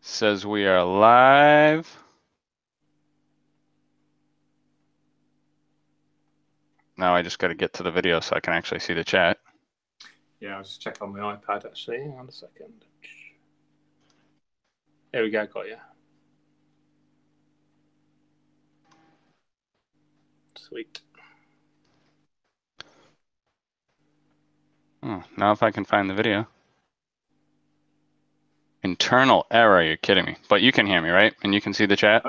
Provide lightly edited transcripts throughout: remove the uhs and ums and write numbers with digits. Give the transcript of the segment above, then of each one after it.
Says we are live. Now I just got to get to the video so I can actually see the chat. Yeah, I'll just check on my iPad actually. Hang on a second. There we go, got you. Sweet. Oh, now if I can find the video. Internal error, you're kidding me. But you can hear me, right? And you can see the chat?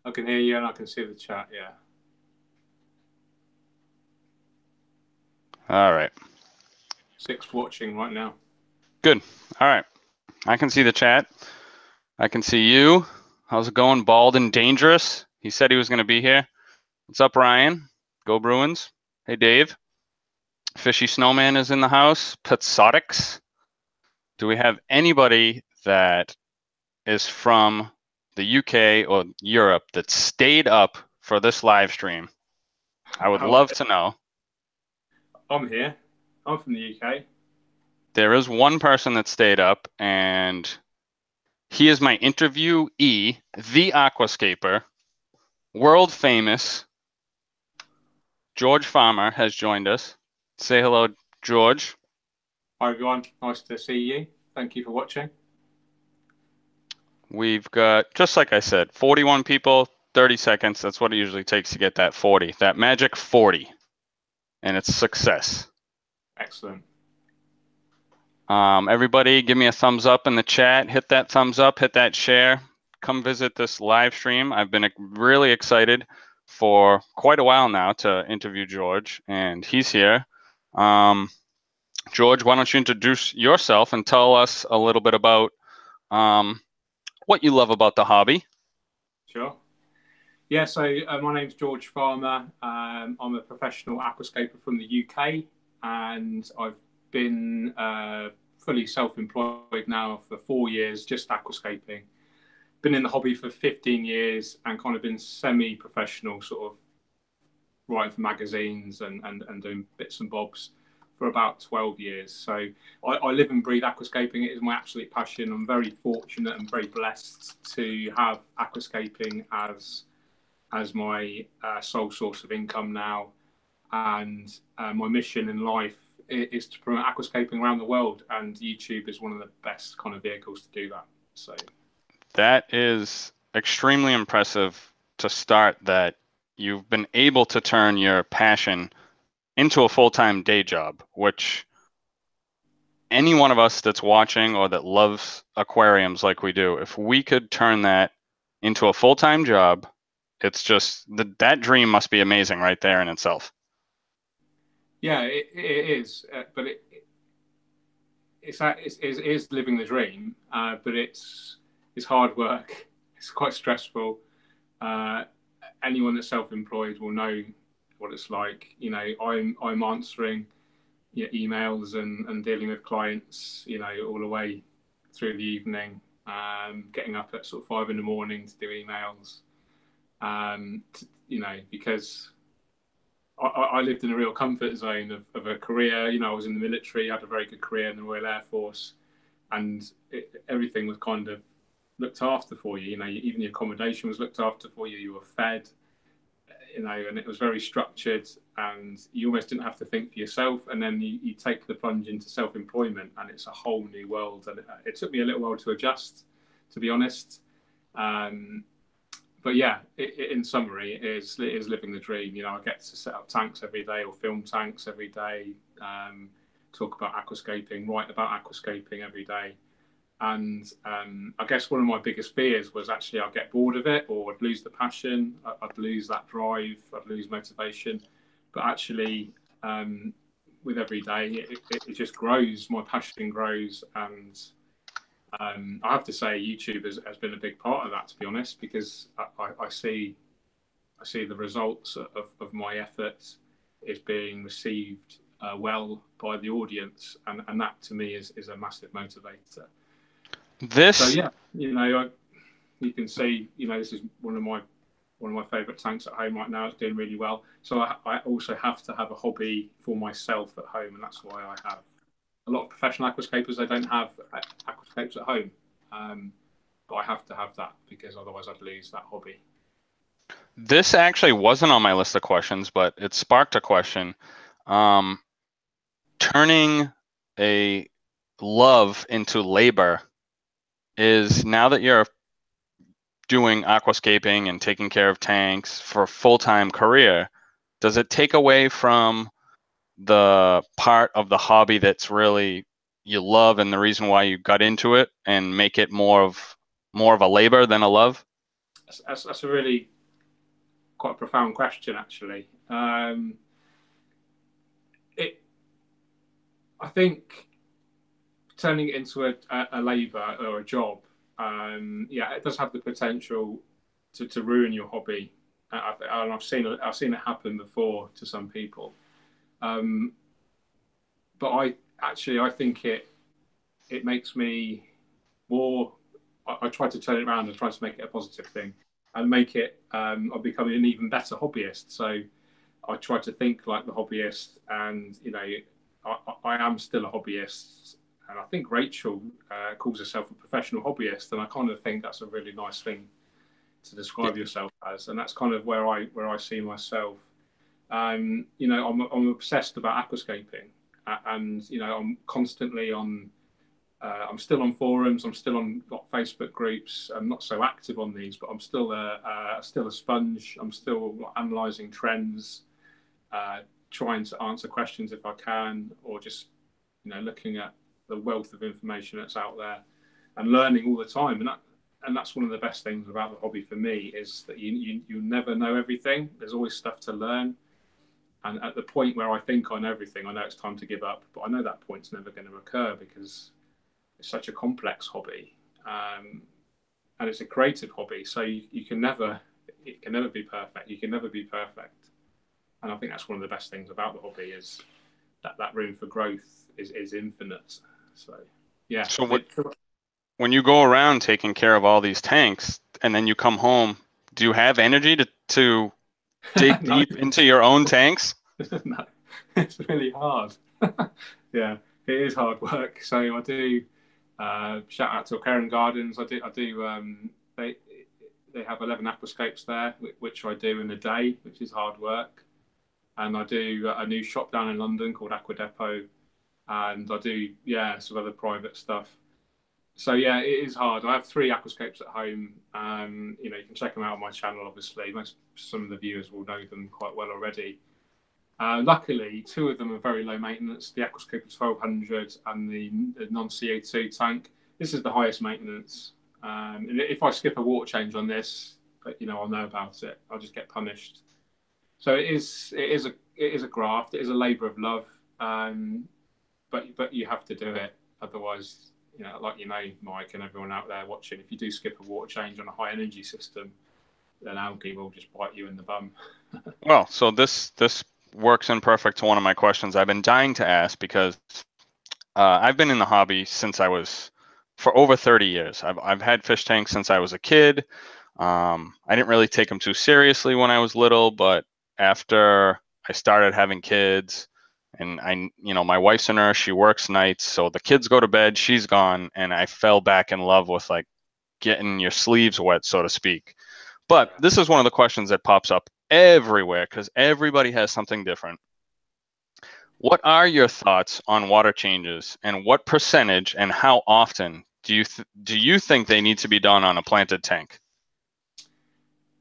I can hear you and I can see the chat, yeah. All right. 6 watching right now. Good. All right. I can see the chat. I can see you. How's it going? Bald and Dangerous. He said he was going to be here. What's up, Ryan? Go Bruins. Hey, Dave. Fishy Snowman is in the house. Petsotics. Do we have anybody that is from the UK or Europe that stayed up for this live stream? I would love to know. I'm here. I'm from the UK. There is one person that stayed up, and he is my interviewee, the Aquascaper, world famous George Farmer has joined us. Say hello, George. Hi everyone, nice to see you. Thank you for watching. We've got, just like I said, 41 people, 30 seconds. That's what it usually takes to get that 40, that magic 40. And it's success. Excellent. Everybody give me a thumbs up in the chat. Hit that thumbs up, hit that share. Come visit this live stream. I've been really excited for quite a while now to interview George, and he's here. George, why don't you introduce yourself and tell us a little bit about what you love about the hobby? Sure. Yeah, so my name's George Farmer. I'm a professional aquascaper from the UK, and I've been fully self-employed now for 4 years, just aquascaping. Been in the hobby for 15 years and kind of been semi-professional, sort of writing for magazines and doing bits and bobs for about 12 years. So I live and breathe aquascaping. It is my absolute passion. I'm very fortunate and very blessed to have aquascaping as my sole source of income now. And my mission in life is to promote aquascaping around the world, and YouTube is one of the best kind of vehicles to do that. So that is extremely impressive to start, that you've been able to turn your passion into a full-time day job, which any one of us that's watching or that loves aquariums like we do, if we could turn that into a full-time job, it's just that dream must be amazing right there in itself. yeah, it is, but it is living the dream, but it's hard work. It's quite stressful. Uh, Anyone that's self-employed will know what it's like. You know, I'm answering emails and dealing with clients, all the way through the evening, getting up at sort of 5 in the morning to do emails, because I lived in a real comfort zone of a career. I was in the military, had a very good career in the Royal Air Force, and everything was kind of looked after for you. Even your accommodation was looked after for you. You were fed, and it was very structured, and you almost didn't have to think for yourself. And then you take the plunge into self-employment, and it's a whole new world. And it took me a little while to adjust, to be honest. But yeah, in summary, it is living the dream. I get to set up tanks every day or film tanks every day, talk about aquascaping, write about aquascaping every day. And I guess one of my biggest fears was actually I'd get bored of it, or I'd lose the passion, I'd lose that drive, I'd lose motivation. But actually, with every day, it just grows. My passion grows, and I have to say YouTube has been a big part of that, to be honest, because I see the results of my efforts is being received well by the audience, and that to me is a massive motivator. So yeah, you can see, this is one of my favourite tanks at home right now. It's doing really well. So I also have to have a hobby for myself at home, and that's why I have a lot of professional aquascapers. They don't have aquascapes at home. but I have to have that because otherwise I'd lose that hobby. This actually wasn't on my list of questions, but it sparked a question. Um, Turning a love into labor is, now that you're doing aquascaping and taking care of tanks for a full-time career, does it take away from the part of the hobby that's really you love and the reason why you got into it, and make it more of a labor than a love? That's a really quite a profound question, actually. It, I think, turning it into a labour or a job, yeah, it does have the potential to ruin your hobby, and I've seen it happen before to some people. Um, but I think it makes me more. I try to turn it around and try to make it a positive thing, and make it. I'm becoming an even better hobbyist. So I try to think like the hobbyist, and I am still a hobbyist. And I think Rachel calls herself a professional hobbyist, and I kind of think that's a really nice thing to describe yourself as, and that's kind of where I see myself. I'm obsessed about aquascaping, and I'm constantly on. I'm still on forums. I'm still on Facebook groups. I'm not so active on these, but I'm still a sponge. I'm still analysing trends, trying to answer questions if I can, or just looking at the wealth of information that's out there and learning all the time. And that's one of the best things about the hobby for me, is that you never know everything. There's always stuff to learn. And at the point where I think I know everything, I know it's time to give up. But I know that point's never going to occur because it's such a complex hobby, and it's a creative hobby. So it can never be perfect. You can never be perfect. And I think that's one of the best things about the hobby, is that room for growth is infinite. So yeah. So when you go around taking care of all these tanks and then you come home, do you have energy to dig No, deep into your own tanks? no, it's really hard. Yeah, it is hard work. So I do. Shout out to Aquarium Gardens. I do. They have 11 aquascapes there, which I do in a day, which is hard work. And I do a new shop down in London called Aqua Depot, and I do some other private stuff. So yeah, it is hard. I have 3 aquascapes at home. You can check them out on my channel. Obviously, some of the viewers will know them quite well already. Luckily, 2 of them are very low maintenance. The Aquascaper 1200 and the non-CO2 tank. This is the highest maintenance. And if I skip a water change on this, I'll know about it. I'll just get punished. So it is a graft. It is a labour of love. But you have to do it. Otherwise, Mike, and everyone out there watching, if you do skip a water change on a high energy system, then algae will just bite you in the bum. Well, so this works in perfect to one of my questions I've been dying to ask, because I've been in the hobby for over 30 years. I've had fish tanks since I was a kid. I didn't really take them too seriously when I was little, but after I started having kids, and my wife's a nurse, she works nights, so the kids go to bed, she's gone, and I fell back in love with like getting your sleeves wet, so to speak. But this is one of the questions that pops up everywhere because everybody has something different. What are your thoughts on water changes, and what percentage and how often do you think they need to be done on a planted tank?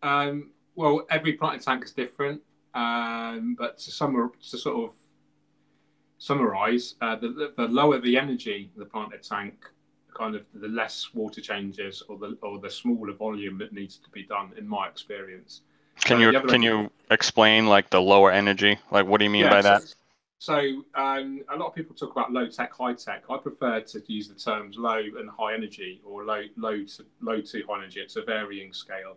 Well, every planted tank is different, but to sort of summarize, the lower the energy of the planted tank, kind of the less water changes, or the smaller volume that needs to be done, in my experience. Can you explain like the lower energy? Like, what do you mean by that? So a lot of people talk about low tech, high tech. I prefer to use the terms low and high energy, or low to high energy. It's a varying scale.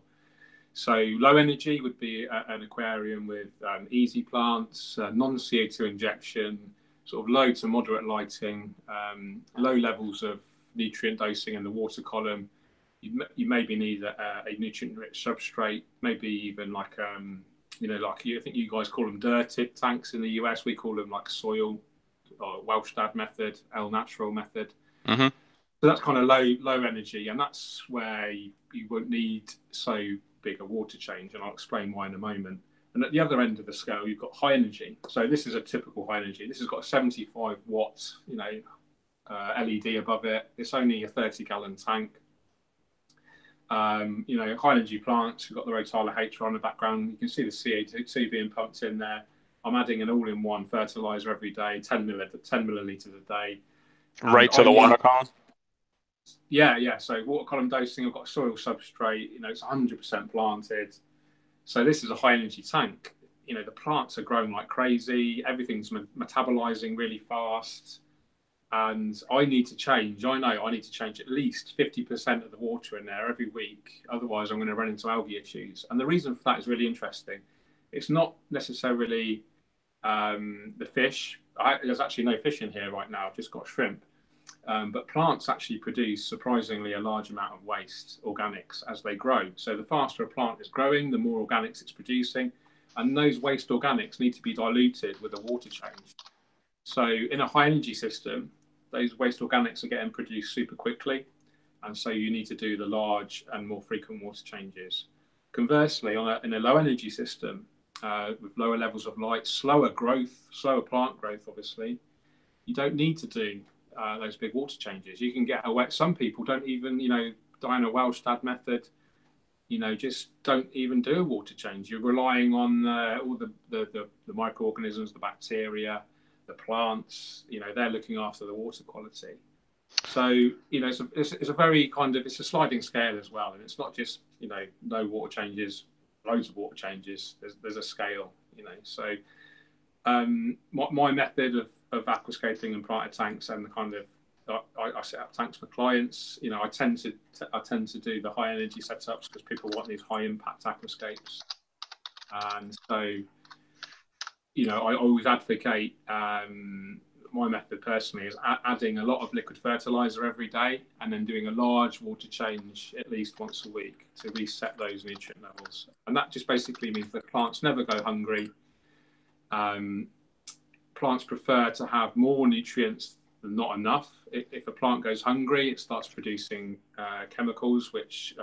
So low energy would be an aquarium with easy plants, non-CO2 injection, sort of low to moderate lighting, low levels of nutrient dosing in the water column. You maybe need a nutrient-rich substrate, maybe even like I think you guys call them dirted tanks in the US. We call them like soil, or Welsh Dad method, El Natural method. Mm-hmm. So that's kind of low energy, and that's where you won't need so big a water change, and I'll explain why in a moment. And at the other end of the scale, you've got high energy. So this is a typical high energy. This has got a 75 watt, LED above it. It's only a 30-gallon tank. High energy plants. We've got the Rotala H on the background. You can see the CO2 being pumped in there. I'm adding an all-in-one fertilizer every day, 10 millilitres a day. Right to the water column? Yeah. So water column dosing, I've got soil substrate, it's 100% planted. So this is a high energy tank. The plants are growing like crazy. Everything's metabolizing really fast. And I need to change. I know I need to change at least 50% of the water in there every week. Otherwise, I'm going to run into algae issues. And the reason for that is really interesting. It's not necessarily the fish. There's actually no fish in here right now. I've just got shrimp. But plants actually produce surprisingly a large amount of waste organics as they grow. So the faster a plant is growing, the more organics it's producing. And those waste organics need to be diluted with a water change. So in a high energy system, those waste organics are getting produced super quickly. And so you need to do the large and more frequent water changes. Conversely, in a low energy system, with lower levels of light, slower plant growth, obviously, you don't need to do those big water changes. You can get away. Some people don't even, Diana Wellstad method, just don't even do a water change. You're relying on all the microorganisms, the bacteria, the plants. They're looking after the water quality. So it's a very it's a sliding scale as well, and it's not just no water changes, loads of water changes. There's a scale. So my method of aquascaping and planted tanks, and I set up tanks for clients. I tend to do the high energy setups because people want these high impact aquascapes, and so I always advocate. My method personally is adding a lot of liquid fertilizer every day, and then doing a large water change at least once a week to reset those nutrient levels. And that just basically means that plants never go hungry. Plants prefer to have more nutrients than not enough. If a plant goes hungry, it starts producing chemicals which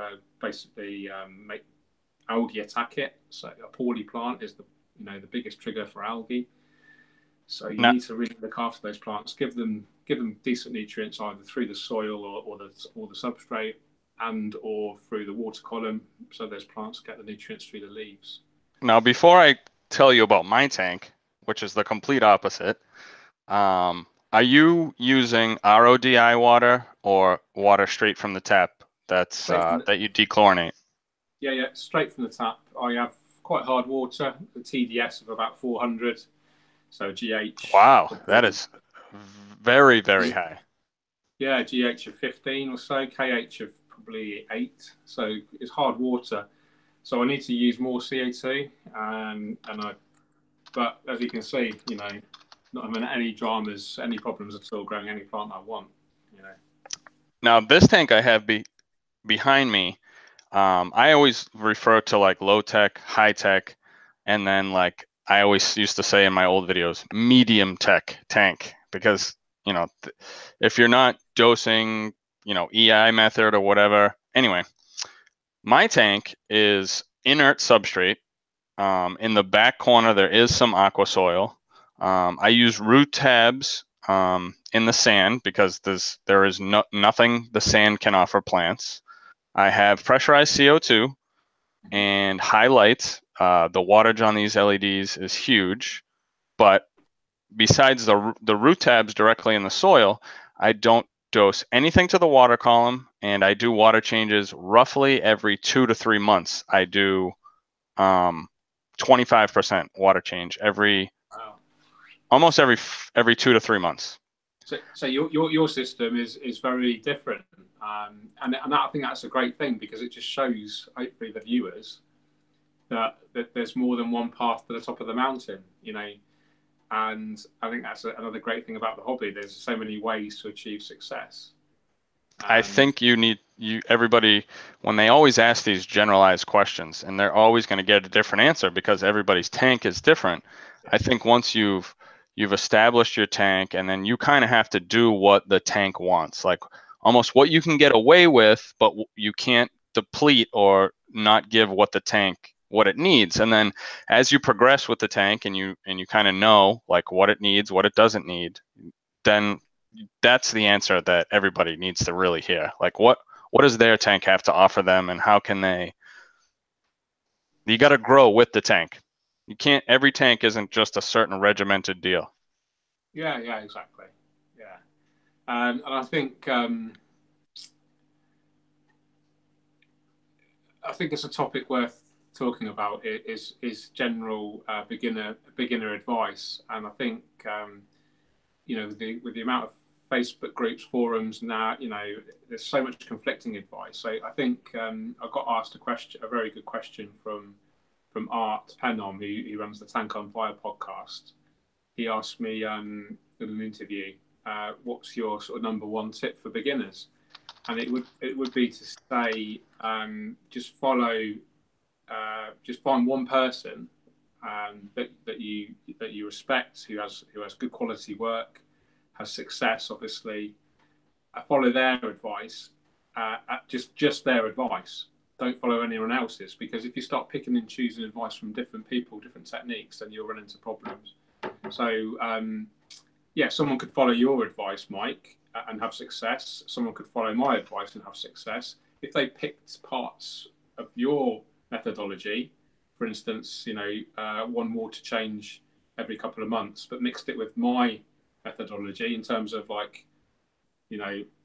basically make algae attack it. So a poorly plant is the biggest trigger for algae. So you need to really look after those plants, give them decent nutrients either through the soil or the substrate or through the water column, so those plants get the nutrients through the leaves. Now, before I tell you about my tank, which is the complete opposite, are you using RODI water or water straight from the tap that you dechlorinate? Yeah, straight from the tap. I have quite hard water, the TDS of about 400. So GH. Wow, that is very, very high. Yeah, GH of 15 or so, KH of probably 8. So it's hard water. So I need to use more CO2. But as you can see, not having any dramas, any problems at all growing any plant I want. Now this tank I have behind me, I always refer to like low tech, high tech, and then like I always used to say in my old videos, medium tech tank, because if you're not dosing, EI method or whatever. Anyway, my tank is inert substrate. In the back corner, there is some aqua soil. I use root tabs in the sand because there is nothing the sand can offer plants. I have pressurized CO2 and highlights. The wattage on these LEDs is huge, but besides the root tabs directly in the soil, I don't dose anything to the water column, and I do water changes roughly every 2 to 3 months. I do 25% water change almost every 2 to 3 months. So your system is very different, and I think that's a great thing because it just shows hopefully the viewers that there's more than one path to the top of the mountain, and I think that's another great thing about the hobby. There's so many ways to achieve success. I think everybody, when they always ask these generalized questions, and they're always going to get a different answer because everybody's tank is different. I think once you've established your tank, and then you kind of have to do what the tank wants. Like almost what you can get away with, but you can't deplete or not give what the tank what it needs. And then as you progress with the tank and you kind of know like what it needs, what it doesn't need, then that's the answer that everybody needs to really hear. Like what does their tank have to offer them, and how can they? You got to grow with the tank. You can't. Every tank isn't just a certain regimented deal. Yeah, yeah, exactly. Yeah, and I think it's a topic worth talking about. Is general beginner advice, and I think with the amount of Facebook groups, forums now, there's so much conflicting advice. So I think I got asked a very good question from Art Penham, who runs the Tank on Fire podcast. He asked me in an interview, what's your sort of number one tip for beginners? And it would be to say, just find one person that you respect, who has good quality work, has success, obviously. Follow their advice, just their advice. Don't follow anyone else's, because if you start picking and choosing advice from different people, different techniques, then you'll run into problems. So someone could follow your advice, Mike, and have success. Someone could follow my advice and have success. If they picked parts of your methodology, for instance, one water change every couple of months, but mixed it with my methodology in terms of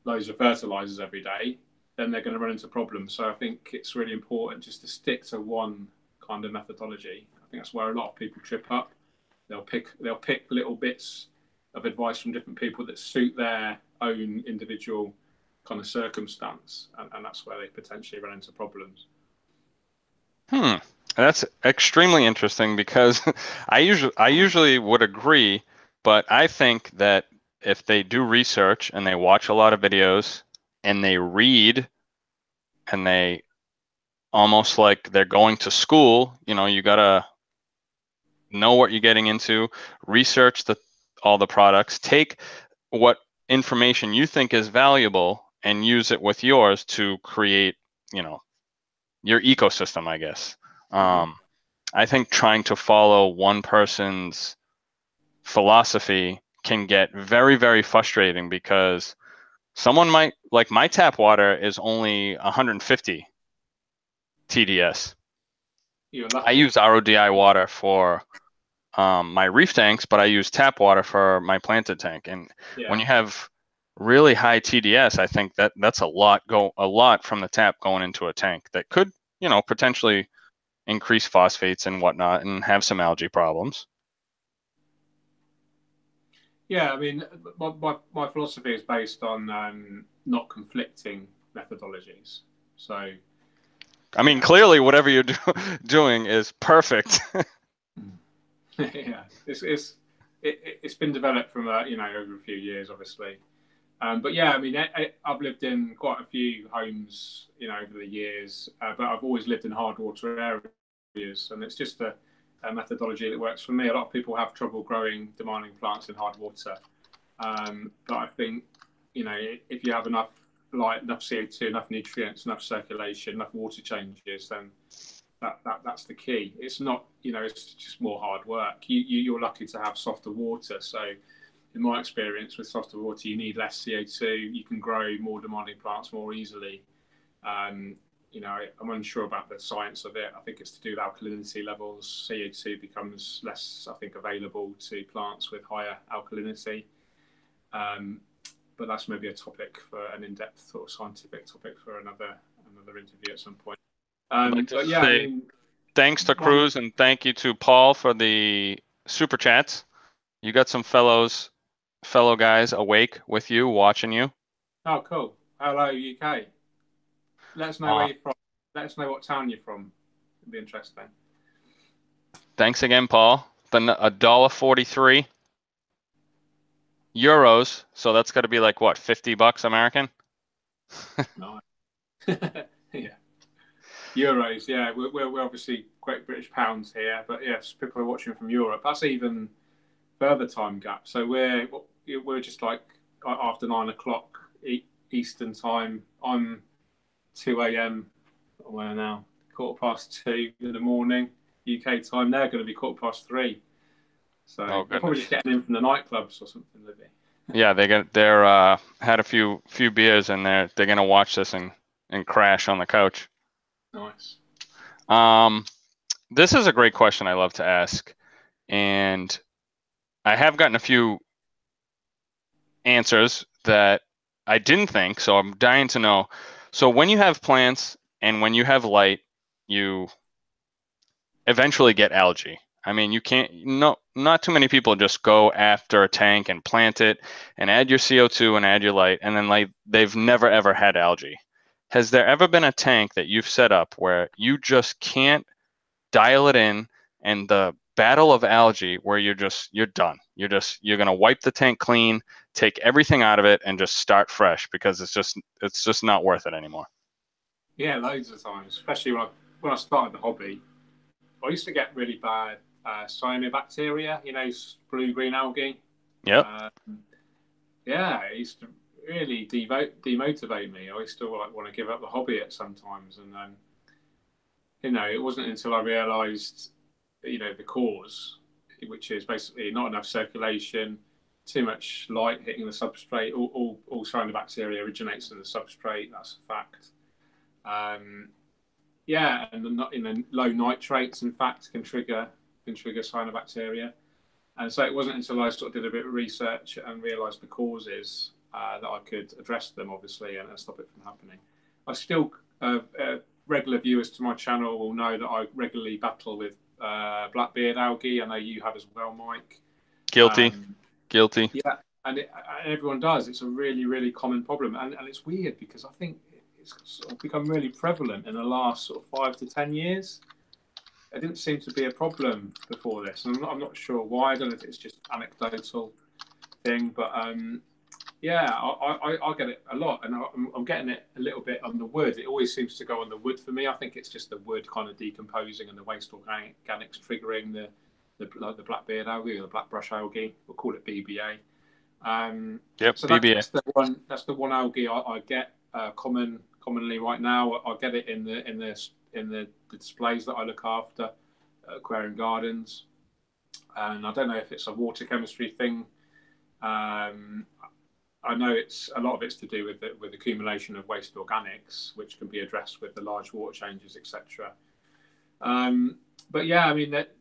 loads of fertilizers every day, then they're going to run into problems. So I think it's really important just to stick to one kind of methodology. I think that's where a lot of people trip up. They'll pick little bits of advice from different people that suit their own individual kind of circumstance, and that's where they potentially run into problems. That's extremely interesting, because I usually would agree, but I think that if they do research and they watch a lot of videos and they read and they almost like they're going to school, you gotta know what you're getting into, research all the products, take what information you think is valuable and use it with yours to create, your ecosystem, I guess. I think trying to follow one person's philosophy can get very, very frustrating, because someone might, like, my tap water is only 150 TDS. I use RODI water for my reef tanks, but I use tap water for my planted tank. And when you have really high TDS, I think that's a lot from the tap going into a tank that could, potentially increase phosphates and whatnot and have some algae problems. Yeah, I mean, my philosophy is based on not conflicting methodologies. So, I mean, clearly, whatever you're doing is perfect. Yeah, it's been developed from over a few years, obviously. But yeah, I mean, I've lived in quite a few homes, over the years, but I've always lived in hard water areas, and it's just a methodology that works for me. A lot of people have trouble growing demanding plants in hard water, but I think if you have enough light, enough CO2, enough nutrients, enough circulation, enough water changes, then that's the key. It's not, it's just more hard work. You're lucky to have softer water, so in my experience with softer water, you need less CO2. You can grow more demanding plants more easily. I'm unsure about the science of it. I think it's to do with alkalinity levels. CO2 becomes less, I think, available to plants with higher alkalinity. But that's maybe a topic for an in-depth or scientific topic for another interview at some point. But yeah, thanks to Cruz, and thank you to Paul for the super chats. You got some fellow guys awake with you, watching you. Oh, cool. Hello, UK. Let us know where you're from. Let us know what town you're from. It'd be interesting. Thanks again, Paul. Then $1.43 euros. So that's got to be like what, $50 American? Nice. Yeah. Euros. Yeah, we're obviously Great British pounds here, but yes, people are watching from Europe. That's even further time gap. So we're just like after 9 o'clock Eastern time. I'm 2 a.m. Where now? 2:15 in the morning UK time. They're going to be 3:15. So Oh they're probably goodness. just getting in from the nightclubs or something, Libby. Yeah, they're had a few beers and they're gonna watch this and crash on the couch. Nice. This is a great question I love to ask, and I have gotten a few answers that I didn't think, so I'm dying to know. So when you have plants and when you have light, you eventually get algae. I mean, you can't, no, not too many people just go after a tank and plant it and add your CO2 and add your light, and then like they've never ever had algae. Has there ever been a tank that you've set up where you just can't dial it in and the battle of algae where you're done? You're going to wipe the tank clean, take everything out of it and just start fresh because it's just not worth it anymore. Yeah, loads of times, especially when I started the hobby. I used to get really bad cyanobacteria, blue-green algae. Yep. Yeah, it used to really demotivate me. I used to want to give up the hobby at sometimes, and it wasn't until I realised, the cause, which is basically not enough circulation, too much light hitting the substrate. All cyanobacteria originates in the substrate. That's a fact. Yeah, and not low nitrates, in fact, can trigger cyanobacteria. And so it wasn't until I sort of did a bit of research and realised the causes that I could address them, obviously, and stop it from happening. I still, regular viewers to my channel will know that I regularly battle with Blackbeard Algae. I know you have as well, Mike. Guilty. Guilty. Yeah, and everyone does. It's a really, really common problem. And it's weird because I think it's sort of become really prevalent in the last sort of 5 to 10 years. It didn't seem to be a problem before this, and I'm not sure why. I don't know if it's just anecdotal thing, but yeah, I get it a lot, and I'm getting it a little bit on the wood. It always seems to go on the wood for me. I think it's just the wood kind of decomposing and the waste organics triggering the Blackbeard algae or the blackbrush algae. We'll call it BBA. Yep, So BBA. that's the one algae I get commonly right now. I get it in the displays that I look after at Aquarium Gardens, and I don't know if it's a water chemistry thing. I know a lot of it's to do with accumulation of waste organics, which can be addressed with the large water changes, etc. But yeah, I mean that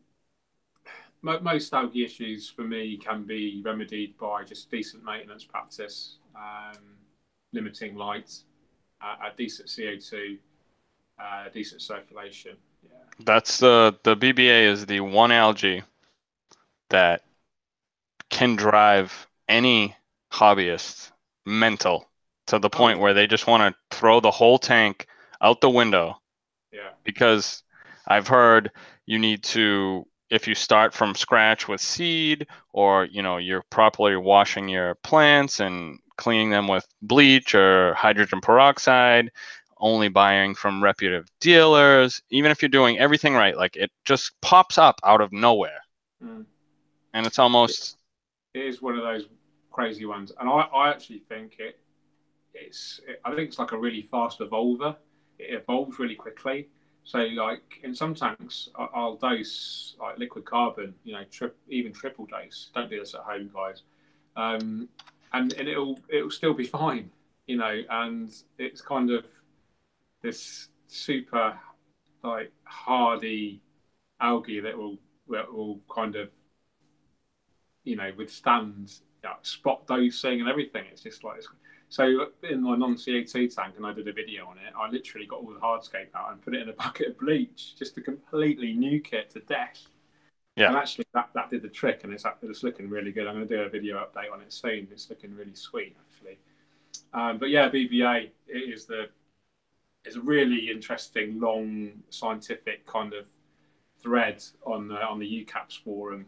most algae issues for me can be remedied by just decent maintenance practice, limiting light, a decent CO2, decent circulation. Yeah. That's the BBA is the one algae that can drive any hobbyist mental to the point where they just want to throw the whole tank out the window. Yeah. Because I've heard you need to, if you start from scratch with seed, or you're properly washing your plants and cleaning them with bleach or hydrogen peroxide, only buying from reputable dealers, even if you're doing everything right, like it just pops up out of nowhere. And it's almost, it is one of those crazy ones, and I actually think I think it's like a really fast evolver. It evolves really quickly. So like in some tanks, I'll dose like liquid carbon, even triple dose. Don't do this at home, guys. And it'll still be fine, and it's kind of this super like hardy algae that will kind of withstand spot dosing and everything. It's just like so in my non-CO2 tank, and I did a video on it. I literally got all the hardscape out and put it in a bucket of bleach just to completely nuke it to death. yeah. And actually, that did the trick, and it's looking really good. I'm going to do a video update on it soon. It's looking really sweet, actually. But yeah, BBA is a really interesting, long scientific kind of thread on the UCAPS forum.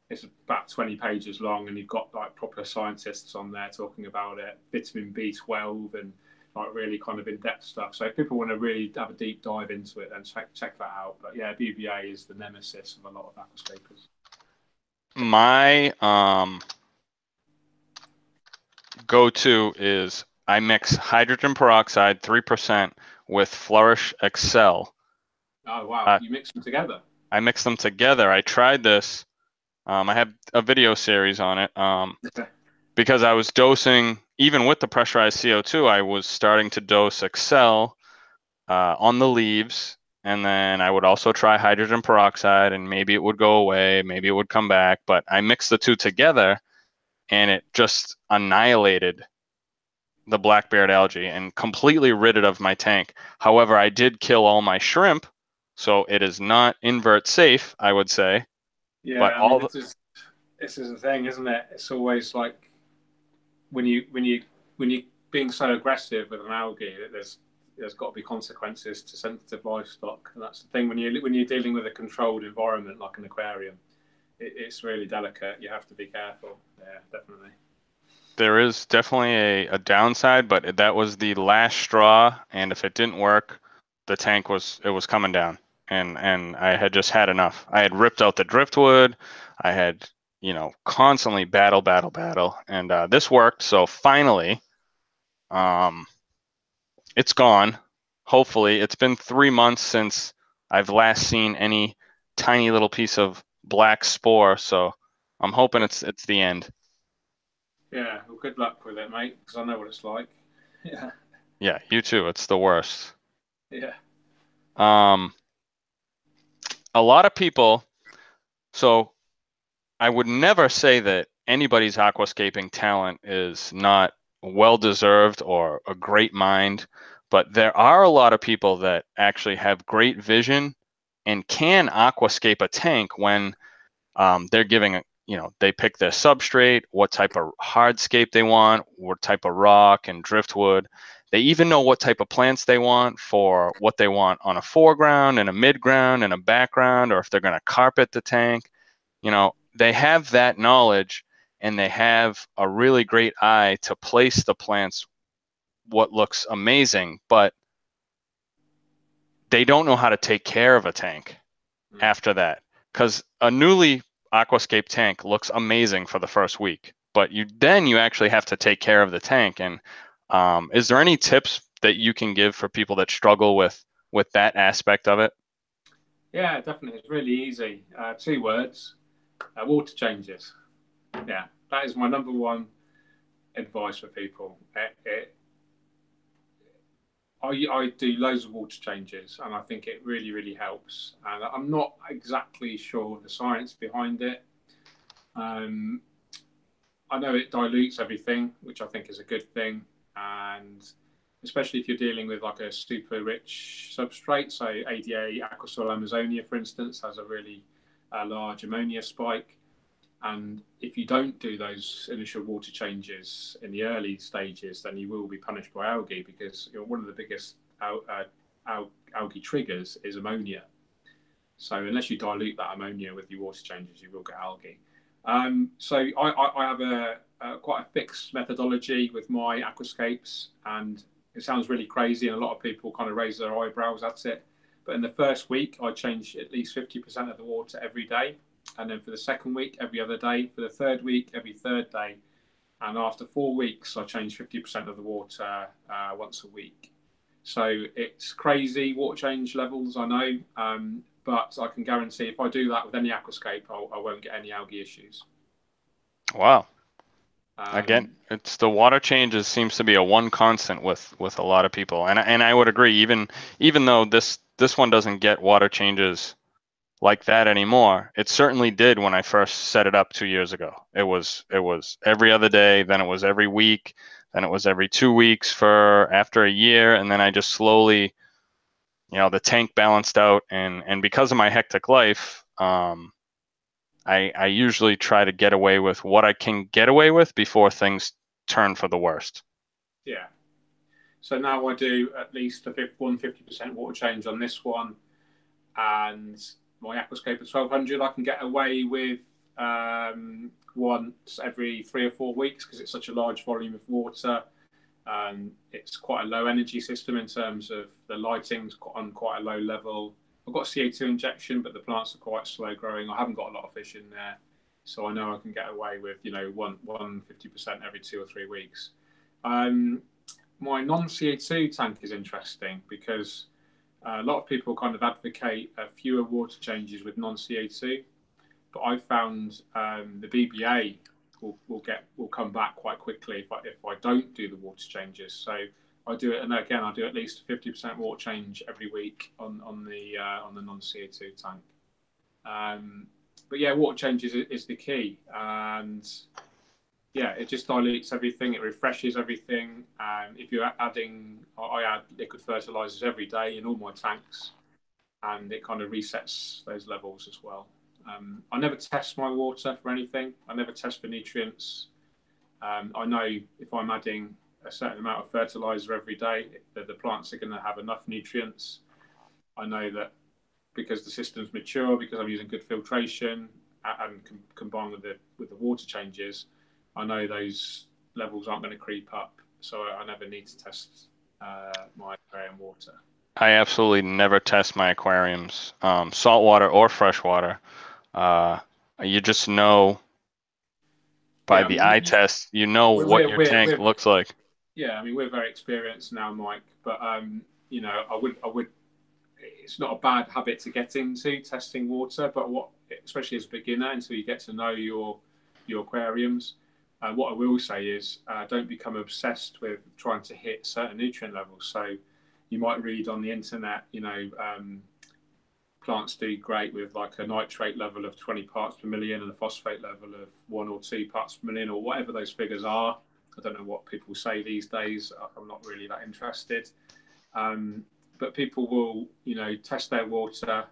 It's about 20 pages long, and you've got like proper scientists on there talking about it, vitamin B12 and like really kind of in-depth stuff. So if people want to really have a deep dive into it, then check that out. But yeah, BBA is the nemesis of a lot of aquascapers. My go-to is I mix hydrogen peroxide 3% with Flourish Excel. Oh wow, you mix them together. I mix them together. I tried this. I have a video series on it. Because I was dosing, even with the pressurized CO2, I was starting to dose Excel on the leaves, and then I would also try hydrogen peroxide, and maybe it would go away, maybe it would come back. But I mixed the two together, and it just annihilated the Blackbeard algae and completely rid it of my tank. However, I did kill all my shrimp, so it is not invert safe, I would say. Yeah, But I mean, this is the thing, isn't it? It's always like when you're being so aggressive with an algae, that there's got to be consequences to sensitive livestock, and that's the thing when you're dealing with a controlled environment like an aquarium. It's really delicate. You have to be careful. Yeah, definitely. there is definitely a downside, but that was the last straw, and if it didn't work, the tank was coming down, and I had just had enough. I had ripped out the driftwood. I had, constantly battle, and this worked. So finally, um, it's gone. Hopefully, it's been 3 months since I've last seen any tiny little piece of black spore. So I'm hoping it's the end. Yeah, well, good luck with it, mate, because I know what it's like. Yeah, Yeah, you too. It's the worst. yeah, Um, a lot of people. So I would never say that anybody's aquascaping talent is not well deserved or a great mind, but there are a lot of people that actually have great vision and can aquascape a tank when they're giving, they pick their substrate, what type of hardscape they want, what type of rock and driftwood. They even know what type of plants they want for what they want on a foreground and a midground and a background, or if they're going to carpet the tank. They have that knowledge, and they have a really great eye to place the plants what looks amazing, but they don't know how to take care of a tank after that, because a newly aquascape tank looks amazing for the first week, but you actually have to take care of the tank. And is there any tips that you can give for people that struggle with that aspect of it? yeah. Definitely, it's really easy. 2 words: water changes. Yeah, that is my number one advice for people. I do loads of water changes, and I think it really, really helps. And I'm not exactly sure the science behind it. Um, I know it dilutes everything, which I think is a good thing, and especially if you're dealing with like a super rich substrate, so ADA Aquasoil Amazonia, for instance, has a really large ammonia spike. And if you don't do those initial water changes in the early stages, then you will be punished by algae, because one of the biggest algae triggers is ammonia. So unless you dilute that ammonia with your water changes, you will get algae. So I have quite a fixed methodology with my aquascapes, and it sounds really crazy, and a lot of people kind of raise their eyebrows at it. But in the first week, I change at least 50% of the water every day. And then for the second week, every other day. For the third week, every third day. And after 4 weeks, I change 50% of the water once a week. So it's crazy water change levels, I know. But I can guarantee if I do that with any aquascape, I won't get any algae issues. Wow. Again, Um, it's the water changes seems to be a one constant with a lot of people, and I would agree. Even though this one doesn't get water changes like that anymore, it certainly did when I first set it up 2 years ago. It was every other day, then it was every week, then it was every 2 weeks for after a year, and then I just slowly, the tank balanced out, and because of my hectic life, I usually try to get away with what I can get away with before things turn for the worst. yeah. So now I do at least a 50% water change on this one, and my Aquascaper 1200 I can get away with once every 3 or 4 weeks, because it's such a large volume of water. It's quite a low energy system in terms of the lighting's on quite a low level. I've got CO2 injection, but the plants are quite slow growing. I haven't got a lot of fish in there, so I know I can get away with one 50% every 2 or 3 weeks. My non-CO2 tank is interesting because a lot of people kind of advocate fewer water changes with non-CO2, but I found the BBA will come back quite quickly if I don't do the water changes. So I do it, and again I do at least 50% water change every week on the non-CO2 tank. But yeah, water changes is the key, and yeah, it just dilutes everything. It refreshes everything. If you're adding, I add liquid fertilizers every day in all my tanks, and it kind of resets those levels as well. I never test my water for anything. I never test for nutrients. I know if I'm adding a certain amount of fertilizer every day, that the plants are going to have enough nutrients. I know that because the system's mature, because I'm using good filtration and combined with the water changes, I know those levels aren't going to creep up. So I never need to test my aquarium water. I absolutely never test my aquariums, saltwater or freshwater. You just know by Yeah, I the mean, eye test, you know what your tank we're looks like. yeah, I mean, we're very experienced now, Mike. But you know, I would. It's not a bad habit to get into testing water, but especially as a beginner, until you get to know your aquariums. What I will say is, don't become obsessed with trying to hit certain nutrient levels. So, you might read on the internet, you know, plants do great with like a nitrate level of 20 parts per million and a phosphate level of 1 or 2 parts per million, or whatever those figures are. I don't know what people say these days. I'm not really that interested. But people will, you know, test their water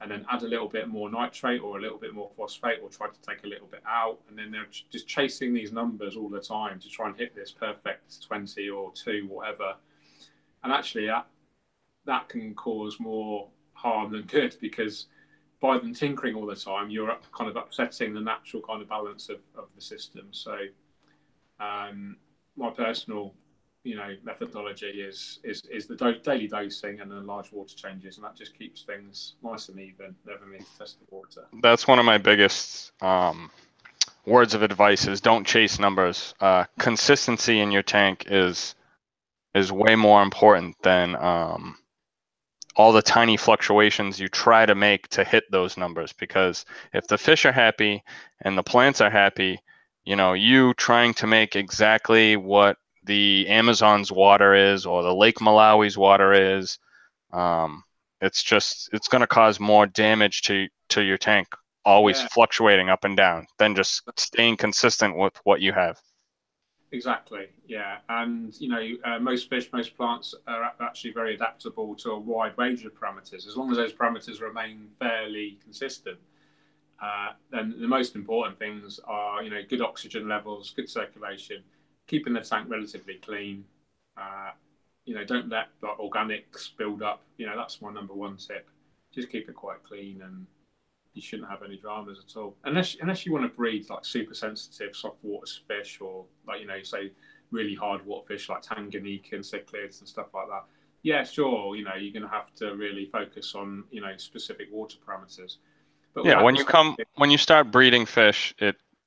and then add a little bit more nitrate or a little bit more phosphate, or try to take a little bit out, and then they're just chasing these numbers all the time to try and hit this perfect 20 or 2, whatever. And actually, that can cause more harm than good, because by them tinkering all the time, you're kind of upsetting the natural kind of balance of the system. So my personal, you know, methodology is the daily dosing and then large water changes, and that just keeps things nice and even. Never need to test the water. That's one of my biggest words of advice is don't chase numbers. Consistency in your tank is way more important than all the tiny fluctuations you try to make to hit those numbers. Because if the fish are happy and the plants are happy, you know, you trying to make exactly what the Amazon's water is or the Lake Malawi's water is, it's going to cause more damage to your tank, always Yeah, fluctuating up and down, than just staying consistent with what you have. exactly. Yeah, and you know, most fish, most plants are actually very adaptable to a wide range of parameters, as long as those parameters remain fairly consistent. Then the most important things are, you know, good oxygen levels, good circulation, keeping the tank relatively clean. Uh, you know, don't let the organics build up. You know, that's my number one tip. Just keep it quite clean, and you shouldn't have any dramas at all. Unless you want to breed like super sensitive soft water fish, or like, you know, say really hard water fish like Tanganyika and cichlids and stuff like that. Yeah, sure. You know, you're going to have to really focus on, you know, specific water parameters. But with Yeah, aquascaping, when you start breeding fish,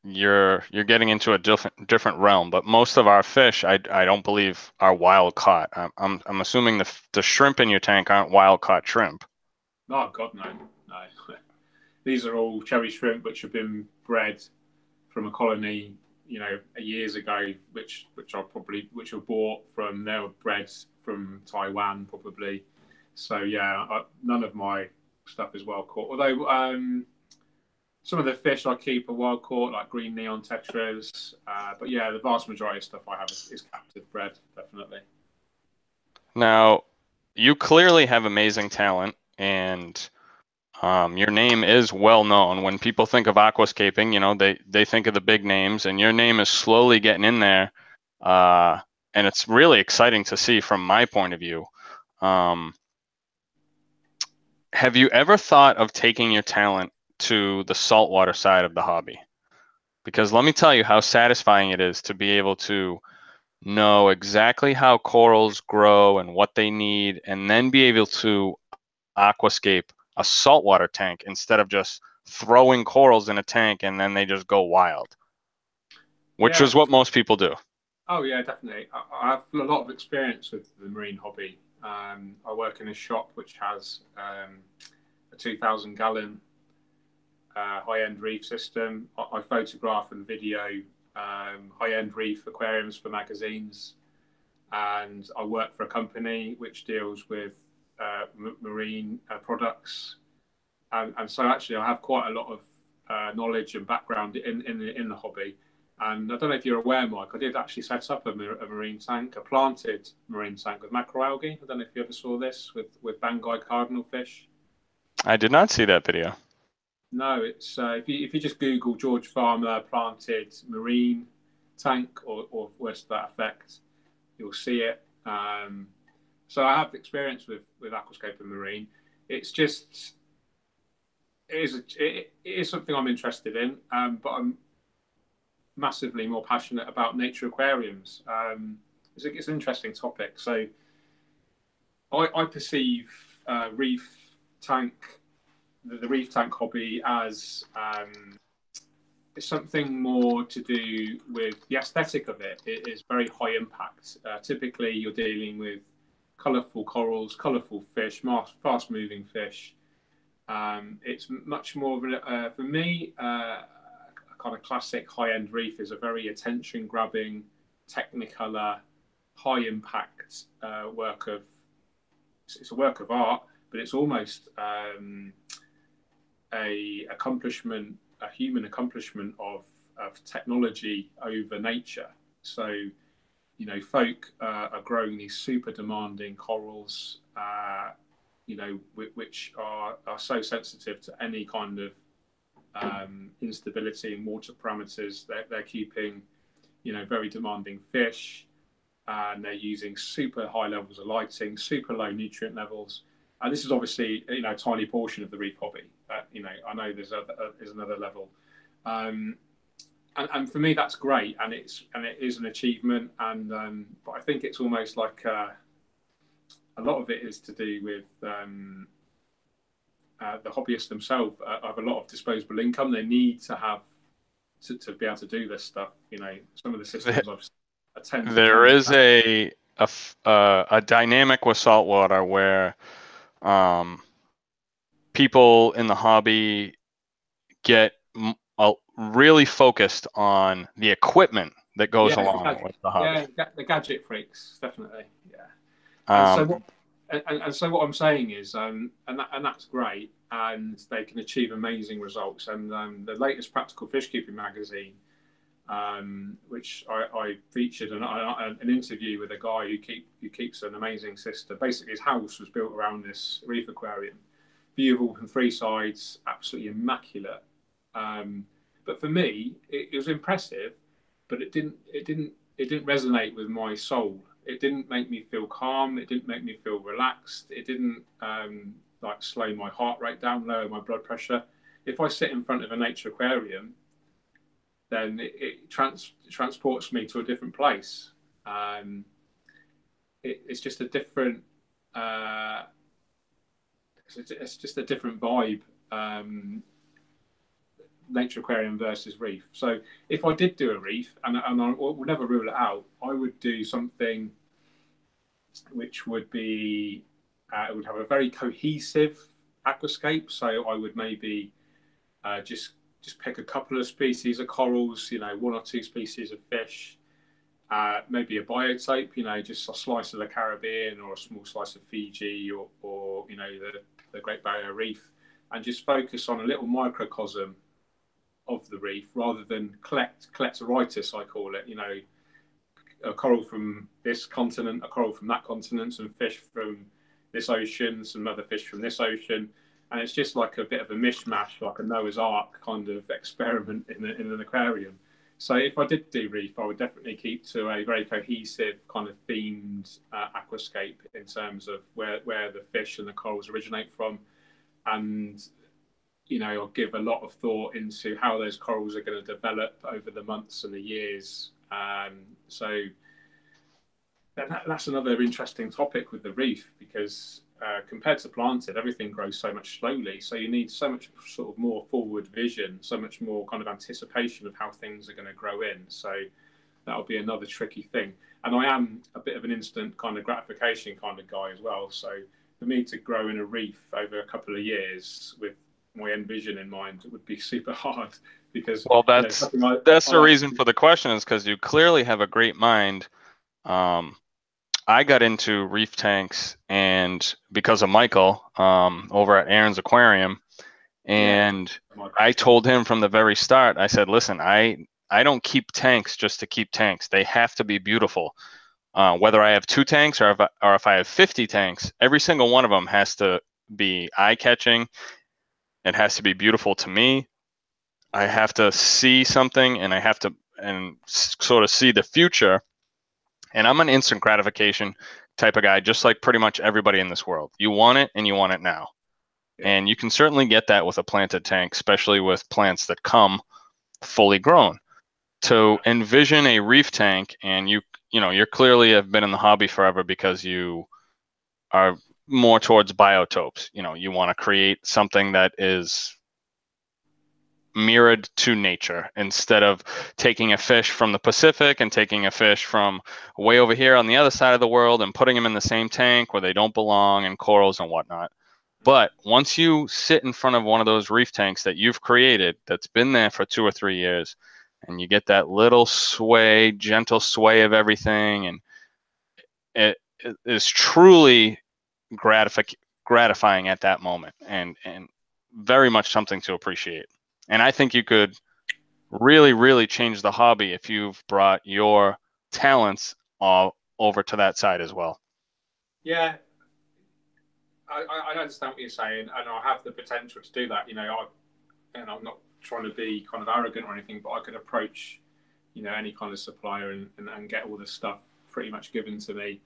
you're getting into a different realm. But most of our fish, I don't believe are wild caught. I'm assuming the shrimp in your tank aren't wild caught shrimp. oh God, no, no. These are all cherry shrimp which have been bred from a colony, you know, years ago, which were bought from, they were bred from Taiwan probably. So yeah, none of my stuff is wild caught. Although some of the fish I keep are wild caught, like green neon tetras. But yeah, the vast majority of stuff I have is captive bred, definitely. Now, you clearly have amazing talent, and your name is well known. When people think of aquascaping, you know, they think of the big names, and your name is slowly getting in there. And it's really exciting to see from my point of view. Um, have you ever thought of taking your talent to the saltwater side of the hobby? Because let me tell you how satisfying it is to be able to know exactly how corals grow and what they need, and then be able to aquascape a saltwater tank instead of just throwing corals in a tank and then they just go wild, which Yeah, is what most people do. Oh yeah, definitely. I have a lot of experience with the marine hobby. I work in a shop which has a 2,000 gallon high-end reef system. I photograph and video high-end reef aquariums for magazines, and I work for a company which deals with marine products. And so actually, I have quite a lot of knowledge and background in the hobby. And I don't know if you're aware, Mike, I did actually set up a marine tank, a planted marine tank with mackerel algae. I don't know if you ever saw this with Banggai cardinal fish. I did not see that video. No, it's if you just Google George Farmer planted marine tank or words to that effect, you'll see it. So I have experience with Aquascaper Marine. It's just it is something I'm interested in, but I'm massively more passionate about nature aquariums. It's an interesting topic. So I perceive reef tank, the reef tank hobby as something more to do with the aesthetic of it. It is very high impact. Typically, you're dealing with colourful corals, colourful fish, fast moving fish. It's much more for me. Kind of classic high-end reef is a very attention-grabbing, technicolor, high-impact work of. It's a work of art, but it's almost a accomplishment, a human accomplishment of technology over nature. So, you know, folk are growing these super demanding corals, you know, which are so sensitive to any kind of instability in water parameters. They're keeping, you know, very demanding fish, and they're using super high levels of lighting, super low nutrient levels. And this is obviously, you know, a tiny portion of the reef hobby. You know, I know there's another level, and for me that's great, and it is an achievement. And but I think it's almost like a lot of it is to do with the hobbyists themselves have a lot of disposable income. They need to have to be able to do this stuff. You know, some of the systems I've attended. There is a dynamic with saltwater where people in the hobby get really focused on the equipment that goes along with the hobby. Yeah, the gadget freaks, definitely. Yeah. And so what I'm saying is, and that's great, and they can achieve amazing results. And the latest Practical Fish Keeping magazine, which I featured an interview with a guy who keeps an amazing system. Basically, his house was built around this reef aquarium, viewable from three sides, absolutely immaculate. But for me, it was impressive, but it didn't resonate with my soul. It didn't make me feel calm. It didn't make me feel relaxed. It didn't like slow my heart rate down, lower my blood pressure. If I sit in front of a nature aquarium, then it transports me to a different place. It's just a different. It's just a different vibe. Nature aquarium versus reef. So if I did do a reef, and I would never rule it out, I would do something which would be it would have a very cohesive aquascape. So I would maybe just pick a couple of species of corals, you know, one or two species of fish, maybe a biotope, you know, just a slice of the Caribbean or a small slice of Fiji or you know the Great Barrier Reef, and just focus on a little microcosm of the reef rather than collectoritis, I call it. You know, a coral from this continent, a coral from that continent, some fish from this ocean, some other fish from this ocean, and it's just like a bit of a mishmash, like a Noah's Ark kind of experiment in an aquarium. So if I did do reef, I would definitely keep to a very cohesive kind of themed aquascape in terms of where the fish and the corals originate from, and you know, I'll give a lot of thought into how those corals are going to develop over the months and the years. So that's another interesting topic with the reef, because compared to planted, everything grows so much slowly. So you need so much sort of more forward vision, so much more kind of anticipation of how things are going to grow in. So that'll be another tricky thing. And I am a bit of an instant kind of gratification kind of guy as well. So for me to grow in a reef over a couple of years with my end vision in mind, it would be super hard because Well, that's the reason for the question, is because you clearly have a great mind. I got into reef tanks and because of Michael over at Aaron's Aquarium, and I told him from the very start, I said, listen, I don't keep tanks just to keep tanks. They have to be beautiful. Whether I have 2 tanks or if I have 50 tanks, every single one of them has to be eye-catching. It has to be beautiful to me. I have to see something, and I have to sort of see the future. And I'm an instant gratification type of guy, just like pretty much everybody in this world. You want it, and you want it now. Yeah. And you can certainly get that with a planted tank, especially with plants that come fully grown. To envision a reef tank, and you're clearly have been in the hobby forever because you are more towards biotopes. You want to create something that is mirrored to nature, instead of taking a fish from the Pacific and taking a fish from way over here on the other side of the world and putting them in the same tank where they don't belong, and corals and whatnot. But once you sit in front of one of those reef tanks that you've created, that's been there for 2 or 3 years, and you get that little sway, gentle sway of everything, and it is truly gratifying at that moment, and very much something to appreciate. And I think you could really, really change the hobby if you've brought your talents over to that side as well. Yeah, I understand what you're saying, and I have the potential to do that. And I'm not trying to be kind of arrogant or anything, but I could approach, any kind of supplier and get all this stuff pretty much given to me.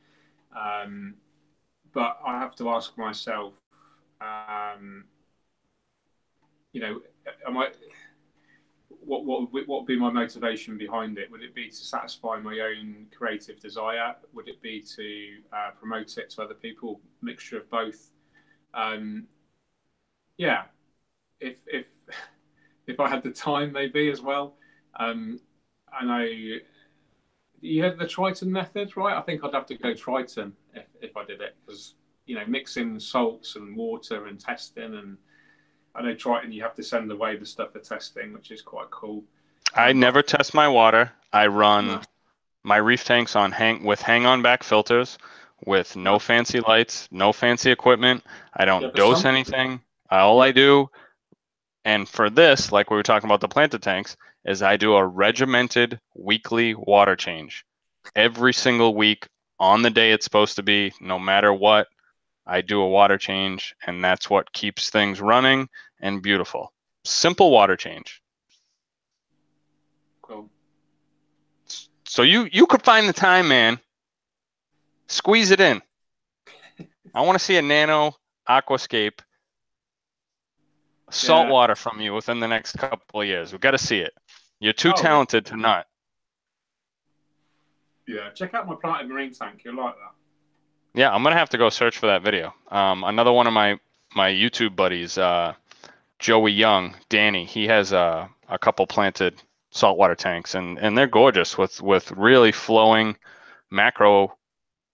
But I have to ask myself, what would be my motivation behind it? Would it be to satisfy my own creative desire? Would it be to promote it to other people? Mixture of both. Yeah, if I had the time, maybe as well. I know you had the Triton method, right? I think I'd have to go Triton if I did it, because mixing salts and water and testing, and I know Triton you have to send away the stuff for testing, which is quite cool. I never test my water. I run my reef tanks on hang-on back filters with no fancy lights, no fancy equipment. I don't dose anything. All I do, and for this, like we were talking about the planted tanks, is I do a regimented weekly water change. Every single week on the day it's supposed to be, no matter what, I do a water change, and that's what keeps things running and beautiful. Simple water change. Cool. So you could find the time, man. Squeeze it in. I want to see a nano aquascape saltwater from you within the next couple of years. We've got to see it. You're too talented to not. Yeah, check out my planted marine tank. You'll like that. Yeah, I'm gonna have to go search for that video. Another one of my YouTube buddies, Joey Young, Danny, he has a couple planted saltwater tanks, and they're gorgeous with really flowing macro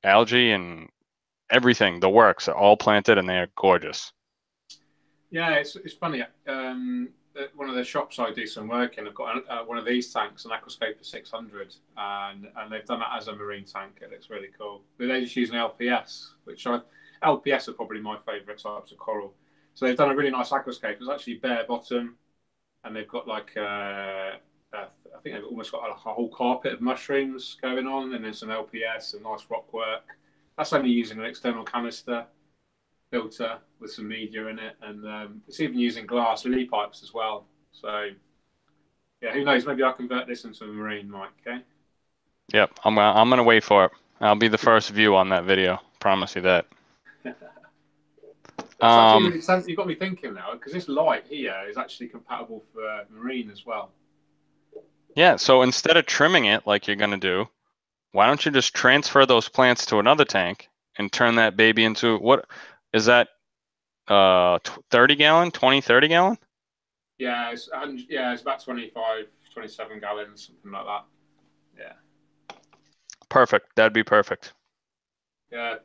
algae and everything. The works are all planted, and they are gorgeous. Yeah, it's funny. One of the shops I do some work in, I've got one of these tanks, an Aquascaper 600, and they've done that as a marine tank. It looks really cool. But they just use an LPS, LPS are probably my favourite types of coral. So they've done a really nice aquascape. It's actually bare bottom, and they've got I think they've almost got a whole carpet of mushrooms going on, and then some LPS and nice rock work. That's only using an external canister filter with some media in it, and it's even using glass lily pipes as well. So yeah, who knows? Maybe I'll convert this into a marine, Mike. Okay. Yep, I'm gonna wait for it. I'll be the first view on that video. Promise you that. Really, you've got me thinking now, because this light here is actually compatible for marine as well. Yeah. So instead of trimming it like you're gonna do, why don't you just transfer those plants to another tank and turn that baby into, what is that? 30 gallon, 20, 30 gallon? Yeah, it's about 25, 27 gallons, something like that. Yeah. Perfect. That'd be perfect. Yeah,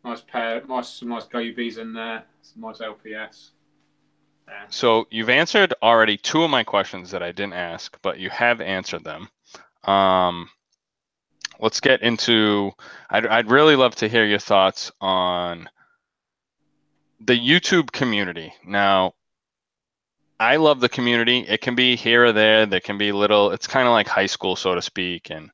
nice pair, some nice gobies in there, some nice LPS. Yeah. So you've answered already two of my questions that I didn't ask, but you have answered them. Let's get into, I'd really love to hear your thoughts on the YouTube community. Now, I love the community. It can be here or there. There can be little, it's kind of like high school, so to speak. And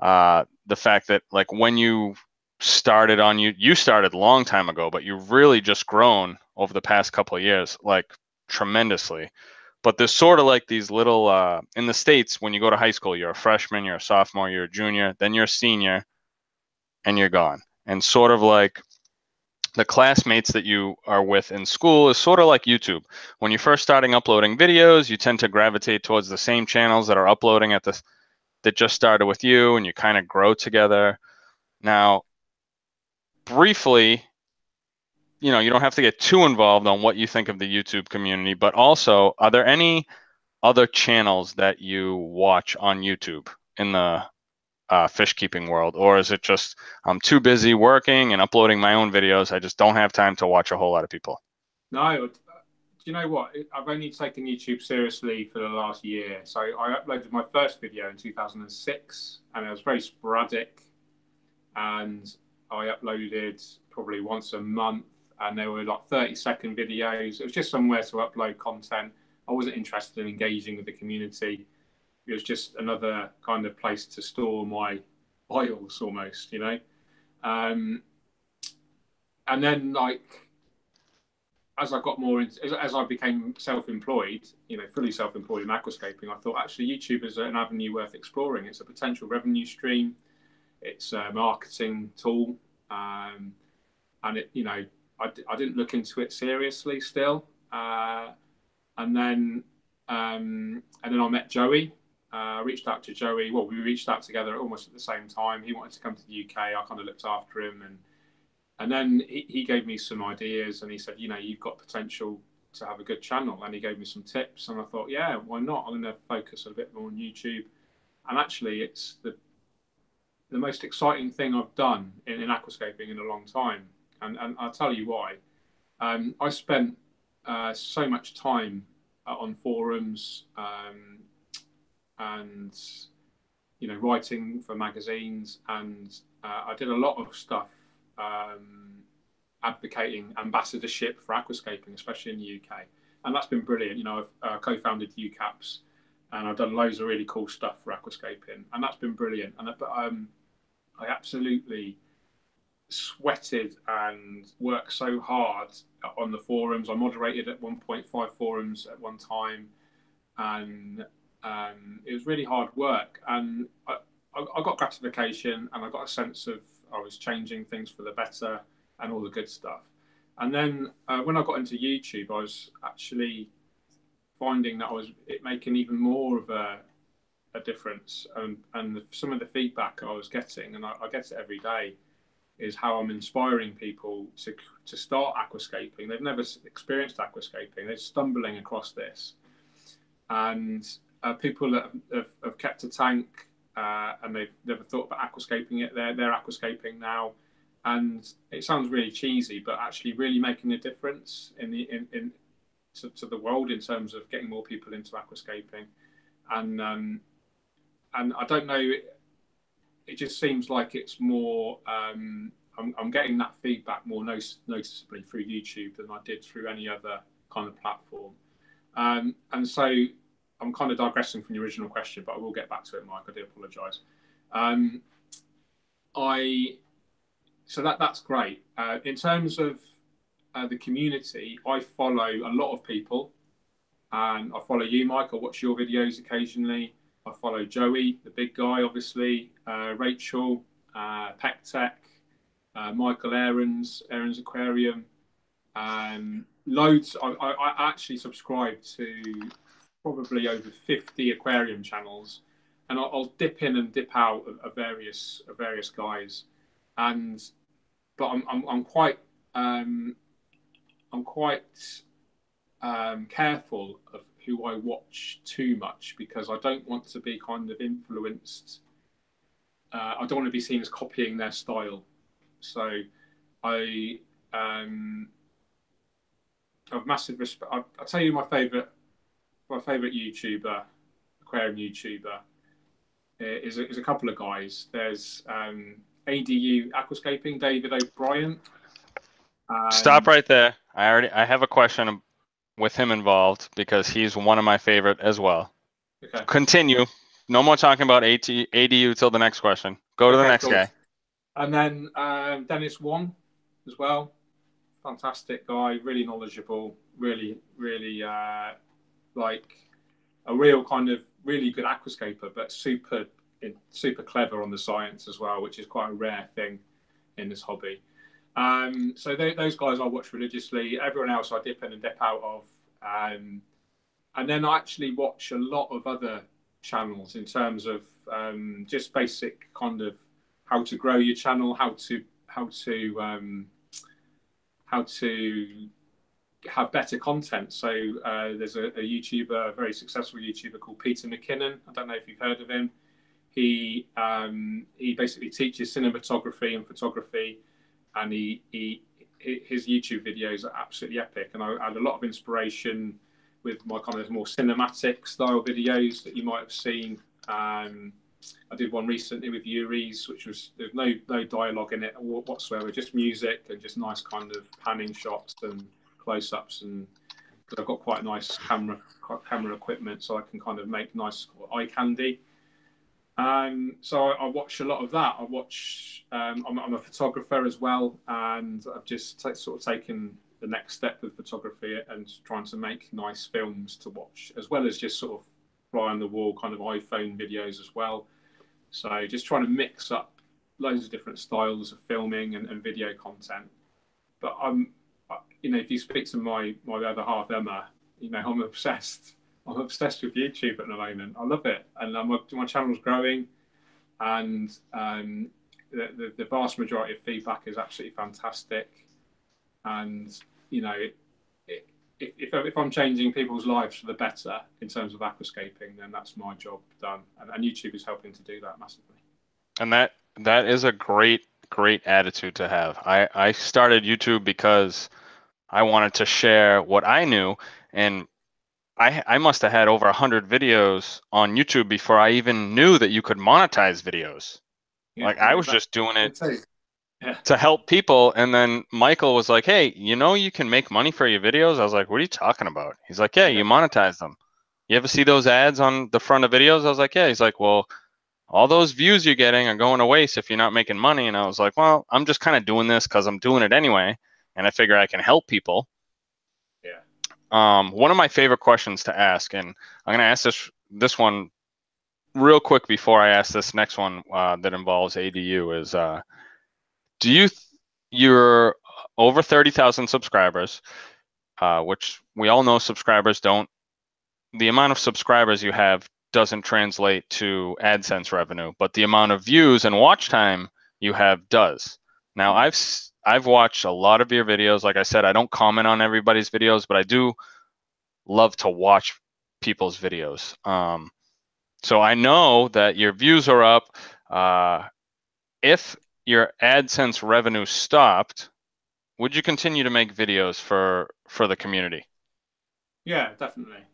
the fact that like when you started on you started a long time ago, but you've really just grown over the past couple of years, like tremendously. But there's sort of like these little, in the States, when you go to high school, you're a freshman, you're a sophomore, you're a junior, then you're a senior, and you're gone. And sort of like the classmates that you are with in school is sort of like YouTube. When you're first starting uploading videos, you tend to gravitate towards the same channels that are uploading at the that just started with you, and you kind of grow together. Now, briefly, you know, you don't have to get too involved on what you think of the YouTube community, but also, are there any other channels that you watch on YouTube in the fish keeping world, or is it just I'm too busy working and uploading my own videos? I just don't have time to watch a whole lot of people. No, do you know what? I've only taken YouTube seriously for the last year. So I uploaded my first video in 2006, and it was very sporadic. And I uploaded probably once a month, and there were like 30-second videos. It was just somewhere to upload content. I wasn't interested in engaging with the community. It was just another kind of place to store my oils, almost, you know. And then like as I got more into, as I became self-employed, you know, fully self-employed in aquascaping, I thought actually YouTube is an avenue worth exploring. It's a potential revenue stream. It's a marketing tool, and it, you know, I didn't look into it seriously still, and then I met Joey. I reached out to Joey. Well, we reached out together almost at the same time. He wanted to come to the UK. I kind of looked after him, and then he gave me some ideas, and he said, you know, you've got potential to have a good channel, and he gave me some tips, and I thought, yeah, why not? I'm going to focus a bit more on YouTube, and actually, it's the most exciting thing I've done in aquascaping in a long time, and I'll tell you why. I spent so much time on forums, and you know, writing for magazines, and I did a lot of stuff advocating ambassadorship for aquascaping, especially in the UK, and that's been brilliant. You know, I've co-founded UCAPS, and I've done loads of really cool stuff for aquascaping, and that's been brilliant. But I absolutely sweated and worked so hard on the forums. I moderated at 1.5 forums at one time, and it was really hard work. And I got gratification, and I got a sense of I was changing things for the better and all the good stuff. And then when I got into YouTube, I was actually finding that I was making even more of a difference. And some of the feedback I was getting, and I get it every day, is how I'm inspiring people to start aquascaping. They've never experienced aquascaping. They're stumbling across this. And people that have kept a tank and they've never thought about aquascaping it, they're aquascaping now. And it sounds really cheesy, but actually really making a difference to the world in terms of getting more people into aquascaping. And I don't know, it just seems like it's more. I'm getting that feedback more noticeably through YouTube than I did through any other kind of platform. And so I'm kind of digressing from the original question, but I will get back to it, Mike. I do apologise. So that's great. In terms of the community, I follow a lot of people, and I follow you, Mike. I watch your videos occasionally. I follow Joey, the big guy, obviously, Rachel, Peck Tech, Michael Aaron's Aquarium, loads. I actually subscribe to probably over 50 aquarium channels, and I'll dip in and dip out of various guys, but I'm quite careful of who I watch too much, because I don't want to be kind of influenced I don't want to be seen as copying their style. So I have massive respect. I'll tell you my favourite YouTuber, aquarium YouTuber, is a couple of guys. There's ADU Aquascaping, David O'Brien. Stop right there. I have a question with him involved because he's one of my favorite as well. Okay. Continue. No more talking about ADU till the next question. Go to the next guy. And then Dennis Wong as well. Fantastic guy, really knowledgeable, really like a real kind of really good aquascaper, but super clever on the science as well, which is quite a rare thing in this hobby. So those guys I watch religiously. Everyone else I dip in and dip out of. And then I actually watch a lot of other channels in terms of just basic kind of how to grow your channel, how to have better content. So there's a YouTuber, a very successful YouTuber called Peter McKinnon. I don't know if you've heard of him. He basically teaches cinematography and photography, and his YouTube videos are absolutely epic. And I had a lot of inspiration with my kind of more cinematic style videos that you might have seen. I did one recently with Yuri's, which was there's no dialogue in it whatsoever, just music and just nice kind of panning shots and close-ups. And I've got quite nice camera equipment, so I can kind of make nice eye candy. So I watch a lot of that. I watch. I'm a photographer as well, and I've just sort of taken the next step with photography and trying to make nice films to watch, as well as just sort of fly on the wall kind of iPhone videos as well. So just trying to mix up loads of different styles of filming and video content. But if you speak to my other half, Emma, I'm obsessed. I'm obsessed with YouTube at the moment. I love it, and my channel's growing, and the vast majority of feedback is absolutely fantastic. And if I'm changing people's lives for the better in terms of aquascaping, then that's my job done. And YouTube is helping to do that massively. And that is a great attitude to have. I started YouTube because I wanted to share what I knew, and I must have had over 100 videos on YouTube before I even knew that you could monetize videos. Yeah, I was just doing it to help people. And then Michael was like, hey, you can make money for your videos. I was like, what are you talking about? He's like, yeah, you monetize them. You ever see those ads on the front of videos? I was like, yeah. He's like, well, all those views you're getting are going to waste if you're not making money. And I was like, well, I'm just kind of doing this because I'm doing it anyway. And I figure I can help people. One of my favorite questions to ask, and I'm going to ask this one real quick before I ask this next one that involves ADU is, you're over 30,000 subscribers, which we all know the amount of subscribers you have doesn't translate to AdSense revenue, but the amount of views and watch time you have does. Now, I've watched a lot of your videos. Like I said, I don't comment on everybody's videos, but I do love to watch people's videos. So I know that your views are up. If your AdSense revenue stopped, would you continue to make videos for the community? Yeah, definitely.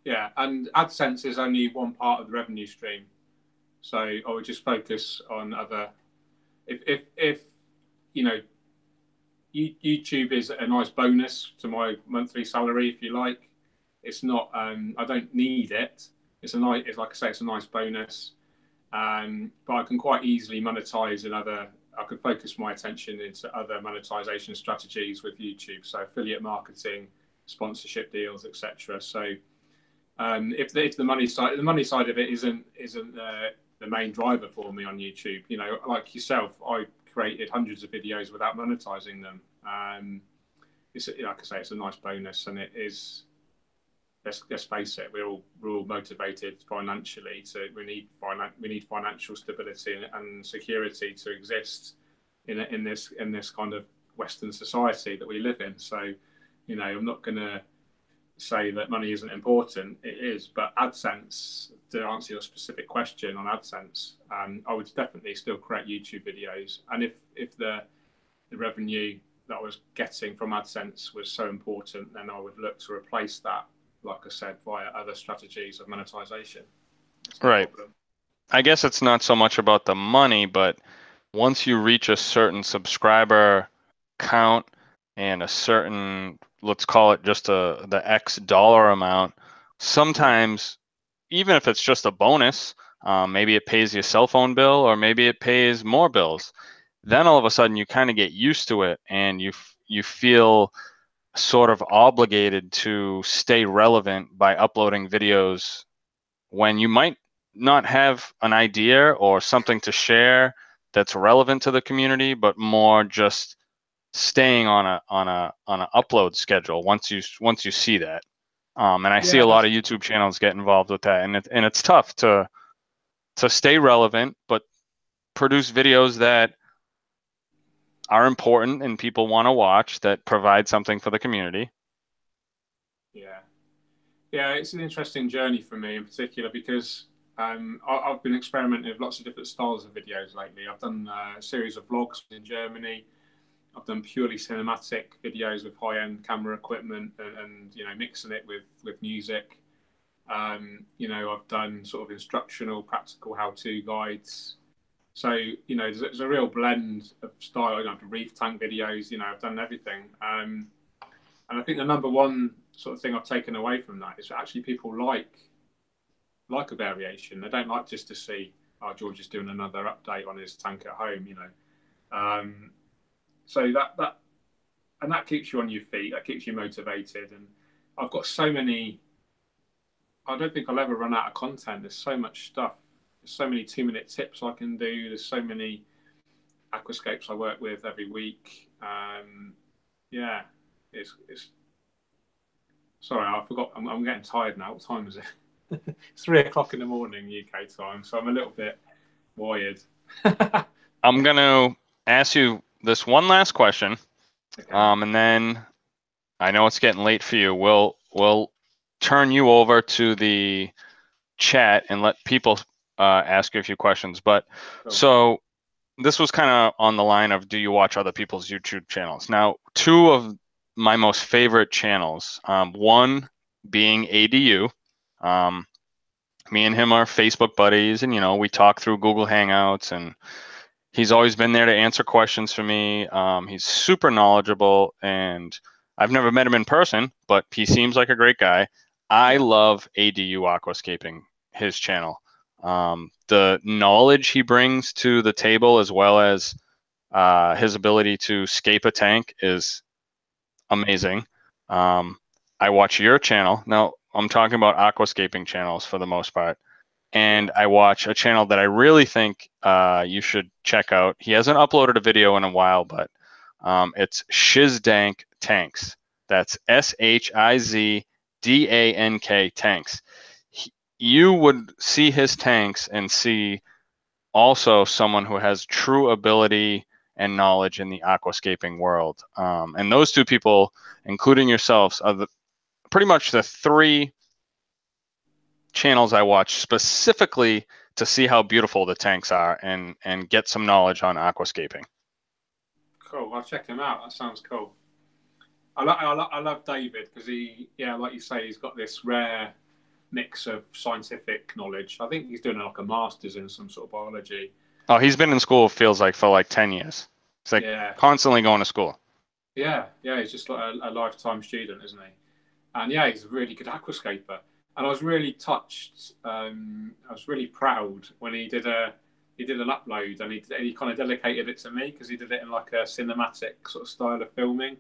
Yeah, and AdSense is only one part of the revenue stream. So I would just focus on other. If YouTube is a nice bonus to my monthly salary, if you like. It's not. I don't need it. It's like I say, it's a nice bonus. But I can quite easily monetize in other. I could focus my attention into other monetization strategies with YouTube, so affiliate marketing, sponsorship deals, etc. So if the money side of it isn't the main driver for me on YouTube, like yourself, I created hundreds of videos without monetizing them. It's like I say, it's a nice bonus, and it is. Let's face it, we're all motivated financially. We need financial stability and security to exist in this kind of Western society that we live in. So, I'm not gonna say that money isn't important. It is, but AdSense, to answer your specific question on AdSense, I would definitely still create YouTube videos. And if the revenue that I was getting from AdSense was so important, then I would look to replace that, like I said, via other strategies of monetization. No Right. problem. I guess it's not so much about the money, but once you reach a certain subscriber count and a certain, let's call it just the X dollar amount, sometimes, even if it's just a bonus, maybe it pays your cell phone bill or maybe it pays more bills, then all of a sudden you kind of get used to it and you feel sort of obligated to stay relevant by uploading videos when you might not have an idea or something to share that's relevant to the community, but more just staying on a upload schedule once you see that. And I see Yeah, a lot that's of YouTube channels get involved with that, and it's tough to stay relevant, but produce videos that are important and people want to watch, that provide something for the community. yeah. Yeah, it's an interesting journey for me in particular because I've been experimenting with lots of different styles of videos lately. I've done a series of vlogs in Germany. I've done purely cinematic videos with high-end camera equipment and mixing it with music. I've done sort of instructional, practical how-to guides. So there's a real blend of style. I've done reef tank videos. I've done everything. And I think the number one sort of thing I've taken away from that is actually people like a variation. They don't like just to see, oh, George is doing another update on his tank at home, So that keeps you on your feet. That keeps you motivated. And I've got so many. I don't think I'll ever run out of content. There's so much stuff. There's so many 2-minute tips I can do. There's so many aquascapes I work with every week. Yeah, it's sorry, I forgot. I'm getting tired now. What time is it? It's 3 o'clock in the morning UK time, so I'm a little bit wired. I'm gonna ask you this one last question, Okay. and then I know it's getting late for you. We'll turn you over to the chat and let people ask you a few questions. But Cool. so this was kind of on the line of, do you watch other people's YouTube channels? Now, two of my most favorite channels, one being ADU. Me and him are Facebook buddies, and we talk through Google Hangouts, and he's always been there to answer questions for me. He's super knowledgeable, and I've never met him in person, but he seems like a great guy. I love ADU Aquascaping, his channel. The knowledge he brings to the table, as well as his ability to scape a tank, is amazing. I watch your channel. Now, I'm talking about aquascaping channels for the most part. And I watch a channel that I really think you should check out. He hasn't uploaded a video in a while, but it's Shizdank Tanks. That's SHIZDANK Tanks. You would see his tanks and see also someone who has true ability and knowledge in the aquascaping world. And those two people, including yourselves, are pretty much the three channels I watch specifically to see how beautiful the tanks are and get some knowledge on aquascaping. Cool. I'll check him out. That sounds cool. I love David because like you say, he's got this rare mix of scientific knowledge. I think he's doing like a master's in some sort of biology. Oh, he's been in school, feels like, for like 10 years. It's like constantly going to school. Yeah, he's just like a lifetime student, isn't he? And yeah, he's a really good aquascaper. And I was really touched. I was really proud when he did an upload, and he kind of dedicated it to me because he did it in like a cinematic sort of style of filming,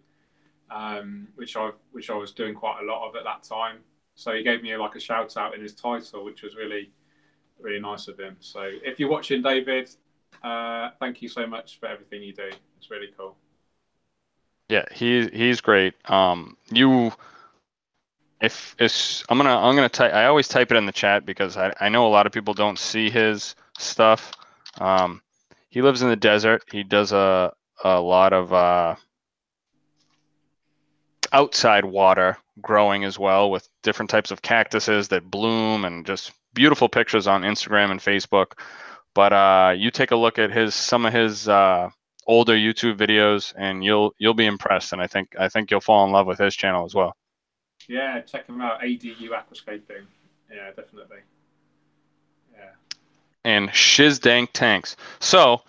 which I was doing quite a lot of at that time. So he gave me like a shout out in his title, which was really, really nice of him. So if you're watching, David, thank you so much for everything you do. It's really cool. Yeah, he's great. I'm gonna type. I always type it in the chat because I know a lot of people don't see his stuff. He lives in the desert. He does a lot of outside water growing as well, with different types of cactuses that bloom, and just beautiful pictures on Instagram and Facebook. But you take a look at some of his older YouTube videos, and you'll be impressed. And I think you'll fall in love with his channel as well. Yeah, check him out. ADU Aquascaping. Yeah, definitely. Yeah. And shiz dank tanks. So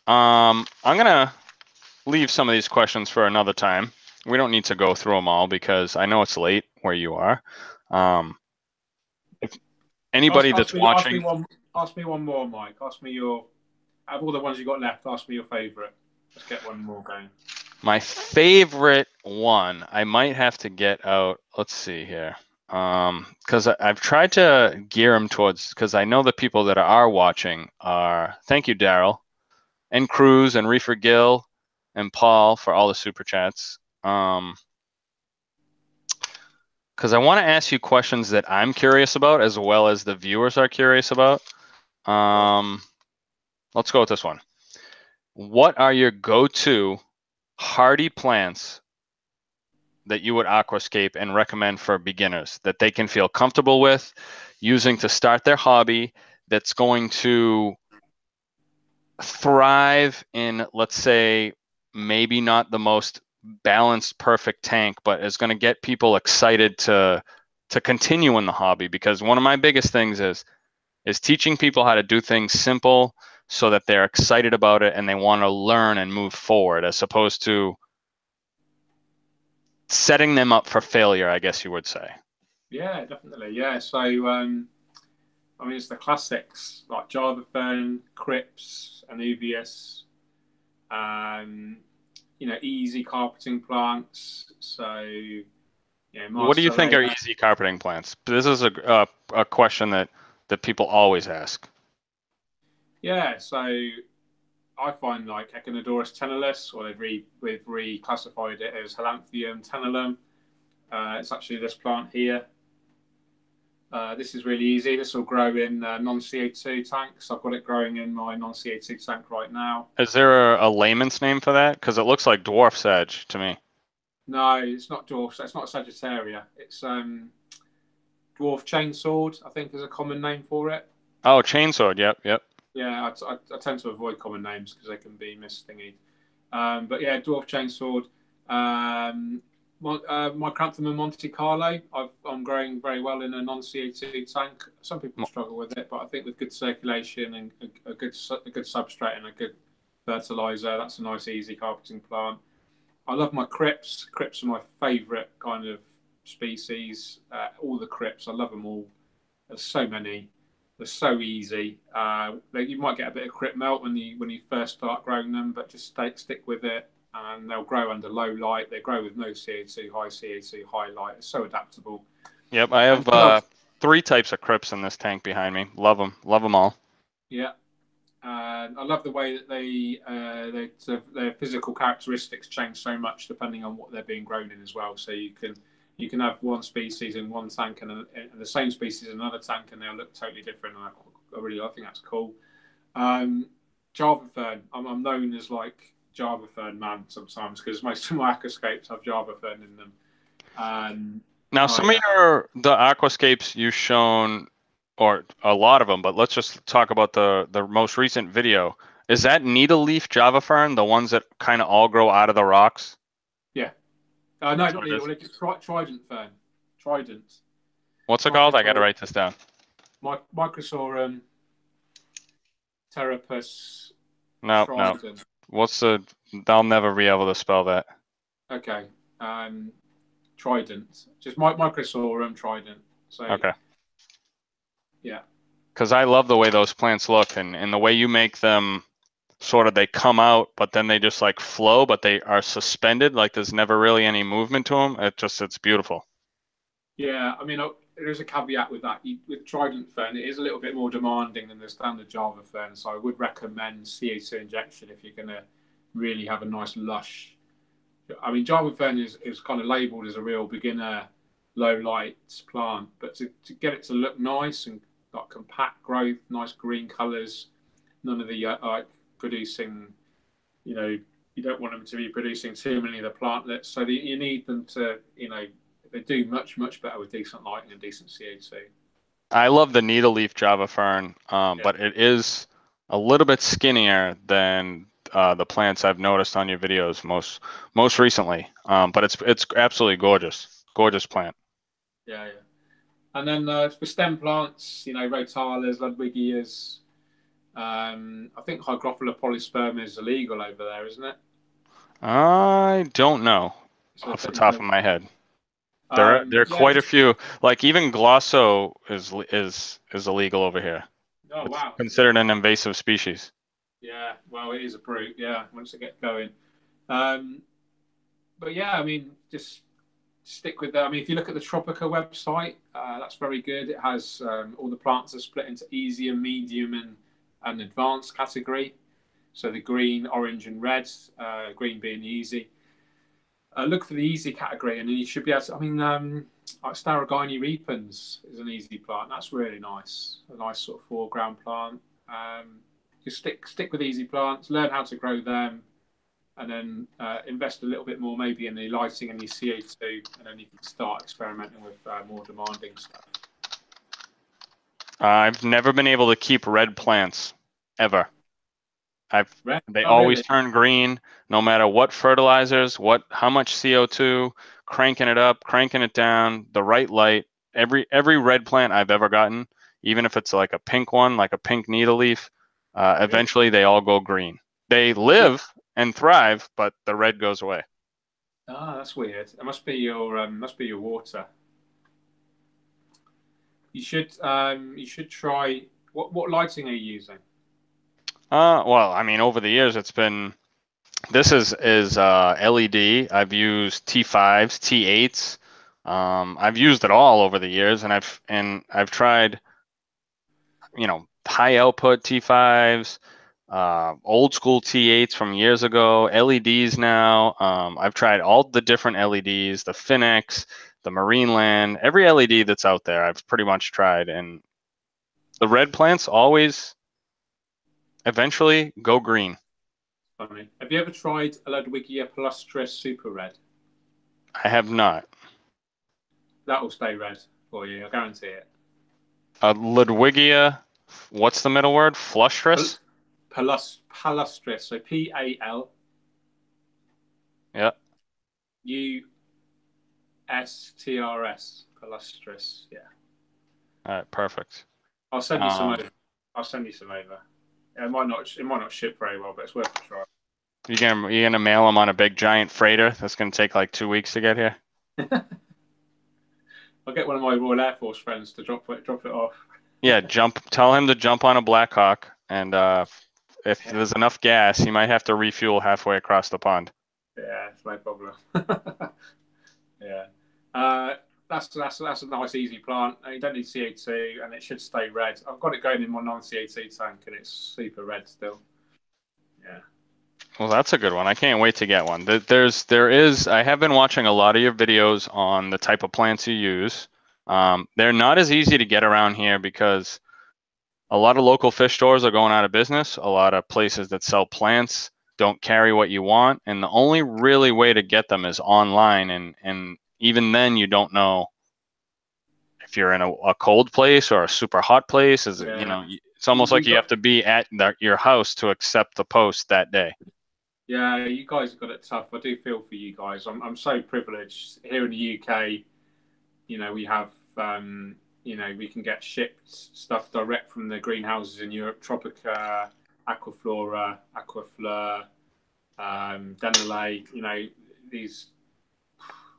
I'm gonna leave some of these questions for another time. We don't need to go through them all because I know it's late where you are. If anybody that's watching, ask me one more, Mike. Ask me your, out of all the ones you got left, ask me your favorite. Let's get one more going. my favorite one, I might have to get out. Let's see here. Because I've tried to gear them towards, because I know the people that are watching are, thank you, Daryl, and Cruz, and Reefer Gill, and Paul for all the super chats. Because I want to ask you questions that I'm curious about, as well as the viewers are curious about. Let's go with this one. What are your go-to hardy plants that you would aquascape and recommend for beginners that they can feel comfortable with using to start their hobby, that's going to thrive in, let's say, maybe not the most balanced, perfect tank, but is going to get people excited to continue in the hobby? Because one of my biggest things is teaching people how to do things simple so that they're excited about it and they want to learn and move forward, as opposed to setting them up for failure, I guess you would say. Yeah, definitely. Yeah. So, I mean, it's the classics like Java Fern, Crips, Anubias, easy carpeting plants. So, What do you think are Marcellus. easy carpeting plants? This is a question that people always ask. Yeah. So I find like Echinodorus tenulis, or we've reclassified it as Halanthus tenulum. It's actually this plant here. This is really easy. This will grow in non-CO2 tanks. I've got it growing in my non-CO2 tank right now. Is there a layman's name for that? Because it looks like dwarf sedge to me. No, it's not dwarf. It's not Sagittaria. It's dwarf chainsword, I think, is a common name for it. Oh, chainsword. Yep, yep. Yeah, I tend to avoid common names because they can be misthingied. But yeah, dwarf chainsword. My Cranthum Monte Carlo, I'm growing very well in a non-CO2 tank. Some people struggle with it, but I think with good circulation and a good substrate and a good fertilizer, that's a nice, easy carpeting plant. I love my Crips. Crips are my favourite kind of species. All the Crips, I love them all. There's so many. They're so easy. You might get a bit of Crip melt when you first start growing them, but just stick with it, and they'll grow under low light. They grow with no CO2, high CO2, high light. It's so adaptable. Yep, I have 3 types of Crips in this tank behind me. Love them all. Yeah. I love the way that their physical characteristics change so much depending on what they're being grown in as well. So you can have one species in one tank and the same species in another tank, and they'll look totally different. And I think that's cool. Java Fern, I'm known as like Java Fern man sometimes because most of my aquascapes have Java Fern in them. Now, some of the aquascapes you've shown, or a lot of them, but let's just talk about the most recent video. Is that needle leaf Java Fern, the ones that kind of all grow out of the rocks? Yeah. No, not needle leaf. It's Trident Fern. Trident. What's it called? I got to write this down. Microsorum Terapus. No. I'll never be able to spell that. Okay. Trident. Just Microsorum Trident. So, okay. Yeah. Because I love the way those plants look, and the way you make them sort of, they come out, but then they just like flow, but they are suspended. Like there's never really any movement to them. It's beautiful. Yeah. I mean, there is a caveat with that. With Trident Fern, it is a little bit more demanding than the standard Java Fern. So I would recommend CO2 injection if you're going to really have a nice lush. I mean, Java Fern is kind of labelled as a real beginner, low light plant, but to get it to look nice and like compact growth, nice green colours, none of the like producing, you don't want them to be producing too many of the plantlets. So you need them to, they do much better with decent lighting and decent CO2. I love the needle leaf Java fern, Yeah. but it is a little bit skinnier than the plants I've noticed on your videos most recently. But it's absolutely gorgeous plant. Yeah. And then for stem plants, Rotalas, Ludwigias. I think Hygrophila polysperma is illegal over there, isn't it? I don't know So off the top of my head. There are yeah. quite a few. Like even Glosso is illegal over here. Oh It's wow. considered an invasive species. Yeah. Well, it is a brute. Yeah. Once they get going. But yeah, I mean, just stick with that. I mean, if you look at the Tropica website, that's very good. It has all the plants are split into easier, medium, and advanced category. So the green, orange, and red. Green being the easy. Look for the easy category, and then you should be able to. I mean, like Staragini repens is an easy plant. That's really nice. A nice sort of foreground plant. Just stick with easy plants. Learn how to grow them, and then invest a little bit more maybe in the lighting and the CO2, and then you can start experimenting with more demanding stuff. I've never been able to keep red plants ever. They Oh, always really? turn green no matter what fertilizers, how much CO2, cranking it up, cranking it down, the right light. Every red plant I've ever gotten, even if it's like a pink one, like a pink needle leaf, eventually they all go green. They live and thrive, but the red goes away. Ah, that's weird. It must be your water. You should try. What lighting are you using? Well, I mean, over the years this is LED. I've used T5s, T8s. I've used it all over the years, and I've tried, high output T5s, old school T8s from years ago, LEDs now. I've tried all the different LEDs, the Finex, the Marineland, every LED that's out there. I've pretty much tried, and the red plants always eventually go green. Funny. Have you ever tried a Ludwigia palustris super red? I have not. That will stay red for you. I guarantee it. Ludwigia, what's the middle word? Flustrous? Palustris. So PAL Yeah. USTRS. Palustris. Yeah. All right, perfect. I'll send you some over. I'll send you some over. It might not ship very well, but it's worth a try. You gonna mail them on a big giant freighter that's gonna take like 2 weeks to get here? I'll get one of my Royal Air Force friends to drop it off. Yeah, tell him to jump on a Blackhawk, and if there's enough gas, he might have to refuel halfway across the pond. Yeah, it's no problem. Yeah. That's a nice easy plant. You don't need CO2, and it should stay red. I've got it going in my non-CO2 tank, and it's super red still. Yeah. Well, that's a good one. I can't wait to get one. I have been watching a lot of your videos on the type of plants you use. They're not as easy to get around here because a lot of local fish stores are going out of business. A lot of places that sell plants don't carry what you want, and the only really way to get them is online, and even then you don't know if you're in a cold place or a super hot place. It's almost like you have to be at your house to accept the post that day. Yeah, you guys have got it tough. I do feel for you guys. I'm so privileged here in the UK. We have we can get shipped stuff direct from the greenhouses in Europe: Tropica, Aquaflora, Aquafleur, Denelay. These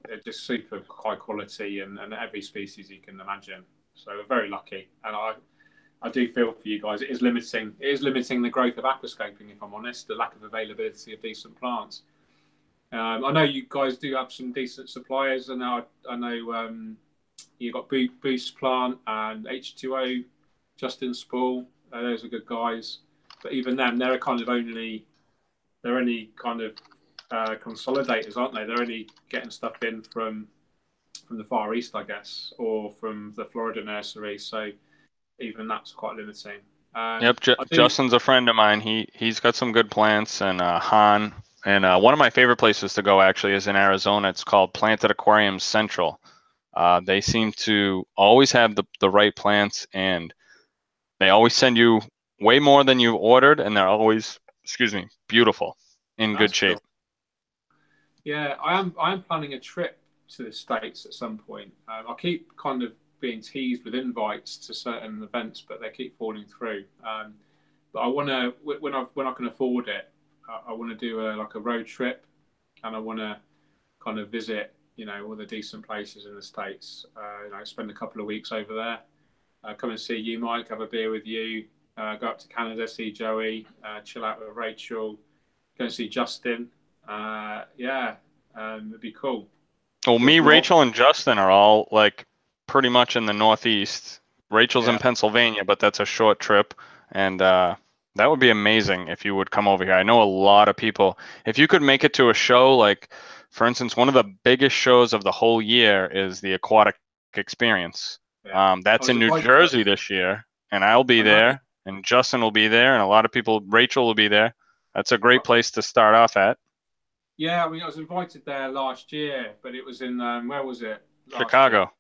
are just super high quality and every species you can imagine. So we're very lucky, and I do feel for you guys. It is limiting the growth of aquascaping, if I'm honest, the lack of availability of decent plants. I know you guys do have some decent suppliers, and I know you've got Boost Plant and H2O, Justin Spall. Those are good guys, but even them, they're only kind of consolidators, aren't they? They're only getting stuff in from the Far East, I guess, or from the Florida nursery. So even that's quite limiting. Yep, Justin's a friend of mine. He's got some good plants, and Han And one of my favorite places to go actually is in Arizona. It's called Planted Aquariums Central. They seem to always have the right plants, and they always send you way more than you've ordered, and they're always, excuse me, beautiful, in That's good shape. cool. Yeah, I am planning a trip to the States at some point. I keep kind of being teased with invites to certain events, but they keep falling through. But I want to when I can afford it, I want to do like a road trip, and I want to kind of visit all the decent places in the States. Spend a couple of weeks over there. Come and see you, Mike. Have a beer with you. Go up to Canada, see Joey. Chill out with Rachel. Go and see Justin. Yeah, it'd be cool. Well, There's me, lots. Rachel, and Justin are all like pretty much in the Northeast. Rachel's in Yeah, Pennsylvania, but that's a short trip, and that would be amazing if you would come over here. I know a lot of people. If you could make it to a show, like for instance, one of the biggest shows of the whole year is the Aquatic Experience. yeah. I That's was in New invited. Jersey this year, and I'll be I know. there, and Justin will be there, and a lot of people. Rachel will be there. That's a great place to start off at. Yeah, I mean, I was invited there last year, but it was in where was it last year? Chicago.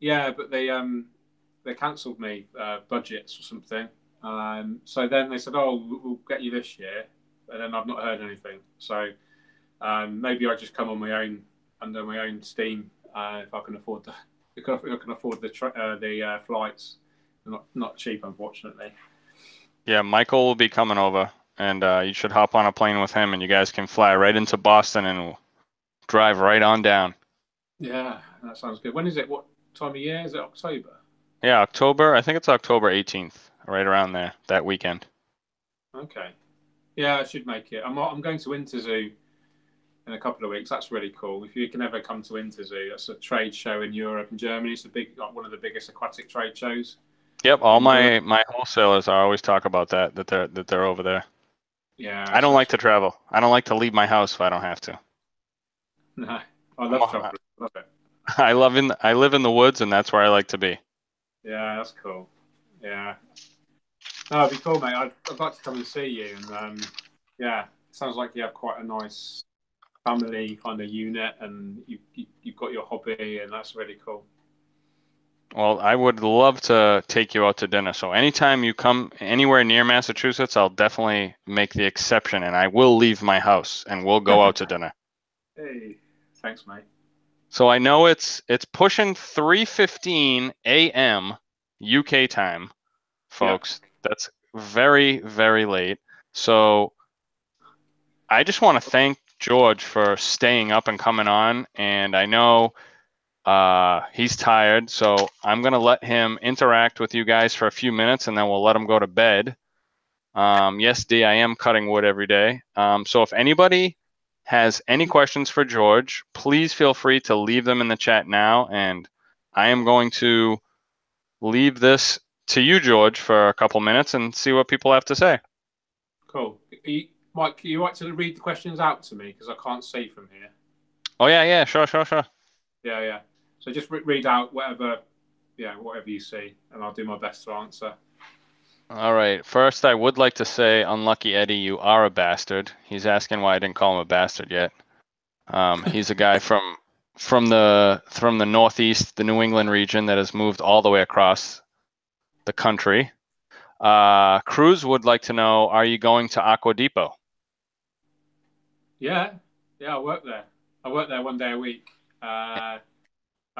Yeah, but they cancelled me budgets or something. So then they said, "Oh, we'll get you this year," and then I've not heard anything. So maybe I just come on my own under my own steam if I can afford the if I can afford the flights. They're not cheap, unfortunately. Yeah, Michael will be coming over, and you should hop on a plane with him, and you guys can fly right into Boston and drive right on down. Yeah, that sounds good. When is it? What time of year? Is it October? Yeah, October. I think it's October 18th, right around there, that weekend. Okay. Yeah, I should make it. I'm going to Interzoo in a couple of weeks. That's really cool. If you can ever come to Interzoo, that's a trade show in Europe and Germany. It's like one of the biggest aquatic trade shows Yep, all in Europe. my wholesalers I always talk about that they're over there. Yeah, I don't like it's to travel. I don't like to leave my house if I don't have to. no, I I'm love a, traveling. Love it. I live in the woods, and that's where I like to be. Yeah, that's cool. Yeah, no, it'd be cool, mate. I'd like to come and see you. And yeah, it sounds like you have quite a nice family kind of unit, and you've got your hobby, and that's really cool. Well, I would love to take you out to dinner. So anytime you come anywhere near Massachusetts, I'll definitely make the exception, and I will leave my house and we'll go out to dinner. Hey, thanks, mate. So I know it's pushing 3:15 a.m. UK time, Yeah, folks. That's very, very late. So I just want to thank George for staying up and coming on, and I know he's tired, so I'm gonna let him interact with you guys for a few minutes, and then we'll let him go to bed. Yes, D, I am cutting wood every day. So if anybody has any questions for George, please feel free to leave them in the chat now, and I am going to leave this to you, George, for a couple minutes and see what people have to say. cool. Mike, you like to read the questions out to me because I can't see from here. Oh yeah, sure. Yeah, yeah. So just read out whatever, yeah, whatever you see, and I'll do my best to answer. All right. First, I would like to say, Unlucky Eddie, you are a bastard. He's asking why I didn't call him a bastard yet. He's a guy from the Northeast, the New England region that has moved all the way across the country. Cruz would like to know, are you going to Aqua Depot? Yeah, yeah. I work there. I work there 1 day a week. I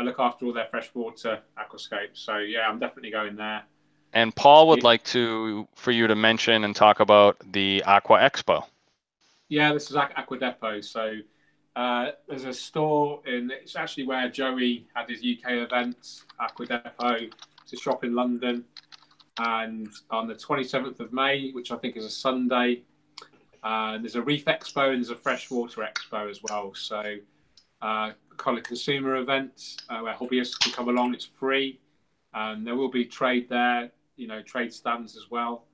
look after all their freshwater aquascapes. So yeah, I'm definitely going there. And Paul would like for you to mention and talk about the Aqua Expo. Yeah, this is Aqua Depot. So there's a store it's actually where Joey had his UK events, Aqua Depot. It's a shop in London. And on the 27th of May, which I think is a Sunday, there's a Reef Expo and there's a Freshwater Expo as well. So kind of consumer events where hobbyists can come along. It's free. And there will be trade there, trade stands as well.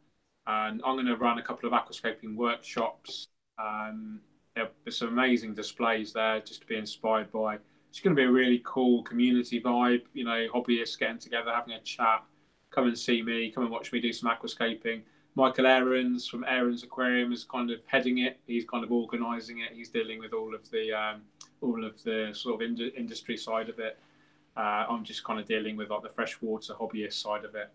And I'm going to run a couple of aquascaping workshops. There's some amazing displays there just to be inspired by. It's going to be a really cool community vibe, hobbyists getting together, having a chat. Come and see me, come and watch me do some aquascaping. Michael Aarons from Aarons Aquarium is kind of heading it. He's kind of organising it. He's dealing with all of the sort of industry side of it. I'm just kind of dealing with like the freshwater hobbyist side of it.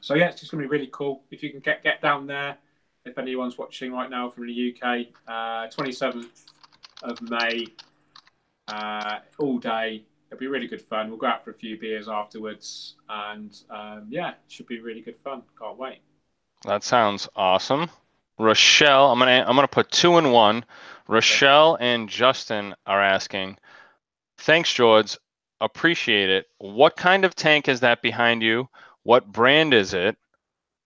So yeah, it's just going to be really cool. If you can get down there, if anyone's watching right now from the UK, 27th of May, all day. It'll be really good fun. We'll go out for a few beers afterwards, and yeah, it should be really good fun. Can't wait. That sounds awesome. Rochelle, I'm gonna put 2 in 1. Rochelle and Justin are asking, thanks, George. Appreciate it. What kind of tank is that behind you? What brand is it?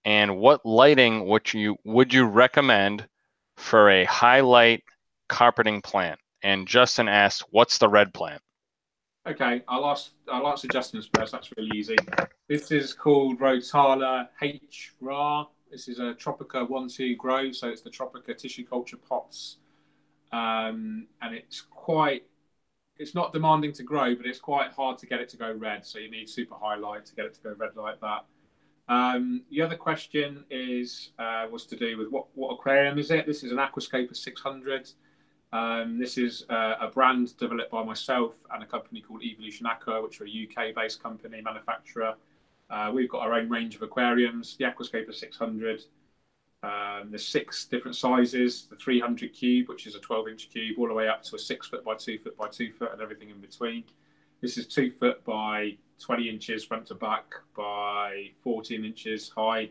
And what lighting would you recommend for a highlight carpeting plant? And Justin asked, what's the red plant? Okay, I'll answer Justin's first. That's really easy. This is called Rotala H Ra. This is a Tropica 1-2 grow, so it's the Tropica tissue culture pots, and it's not demanding to grow, but it's quite hard to get it to go red. So you need super high light to get it to go red like that. The other question was to do with what aquarium is it? This is an Aquascaper 600. This is a brand developed by myself and a company called Evolution Aqua, which are a UK-based company manufacturer. We've got our own range of aquariums. The Aquascaper 600. There's 6 different sizes. The 300 cube, which is a 12-inch cube, all the way up to a 6 foot by 2 foot by 2 foot, and everything in between. This is 2 foot by 20 inches front to back by 14 inches high,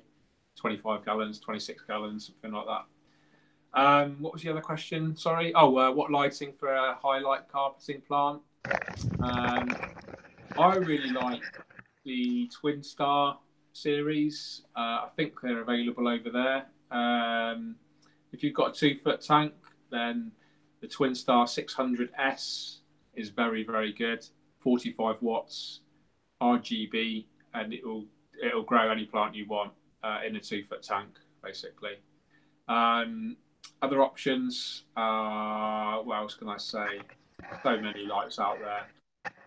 25 gallons, 26 gallons, something like that. What was the other question? Sorry. Oh, what lighting for a highlight carpeting plant? I really like the Twin Star series. I think they're available over there. If you've got a 2 foot tank, then the Twin Star 600S is very, very good. 45 watts, RGB, and it'll grow any plant you want in a 2 foot tank, basically. Other options, what else can I say? So many lights out there.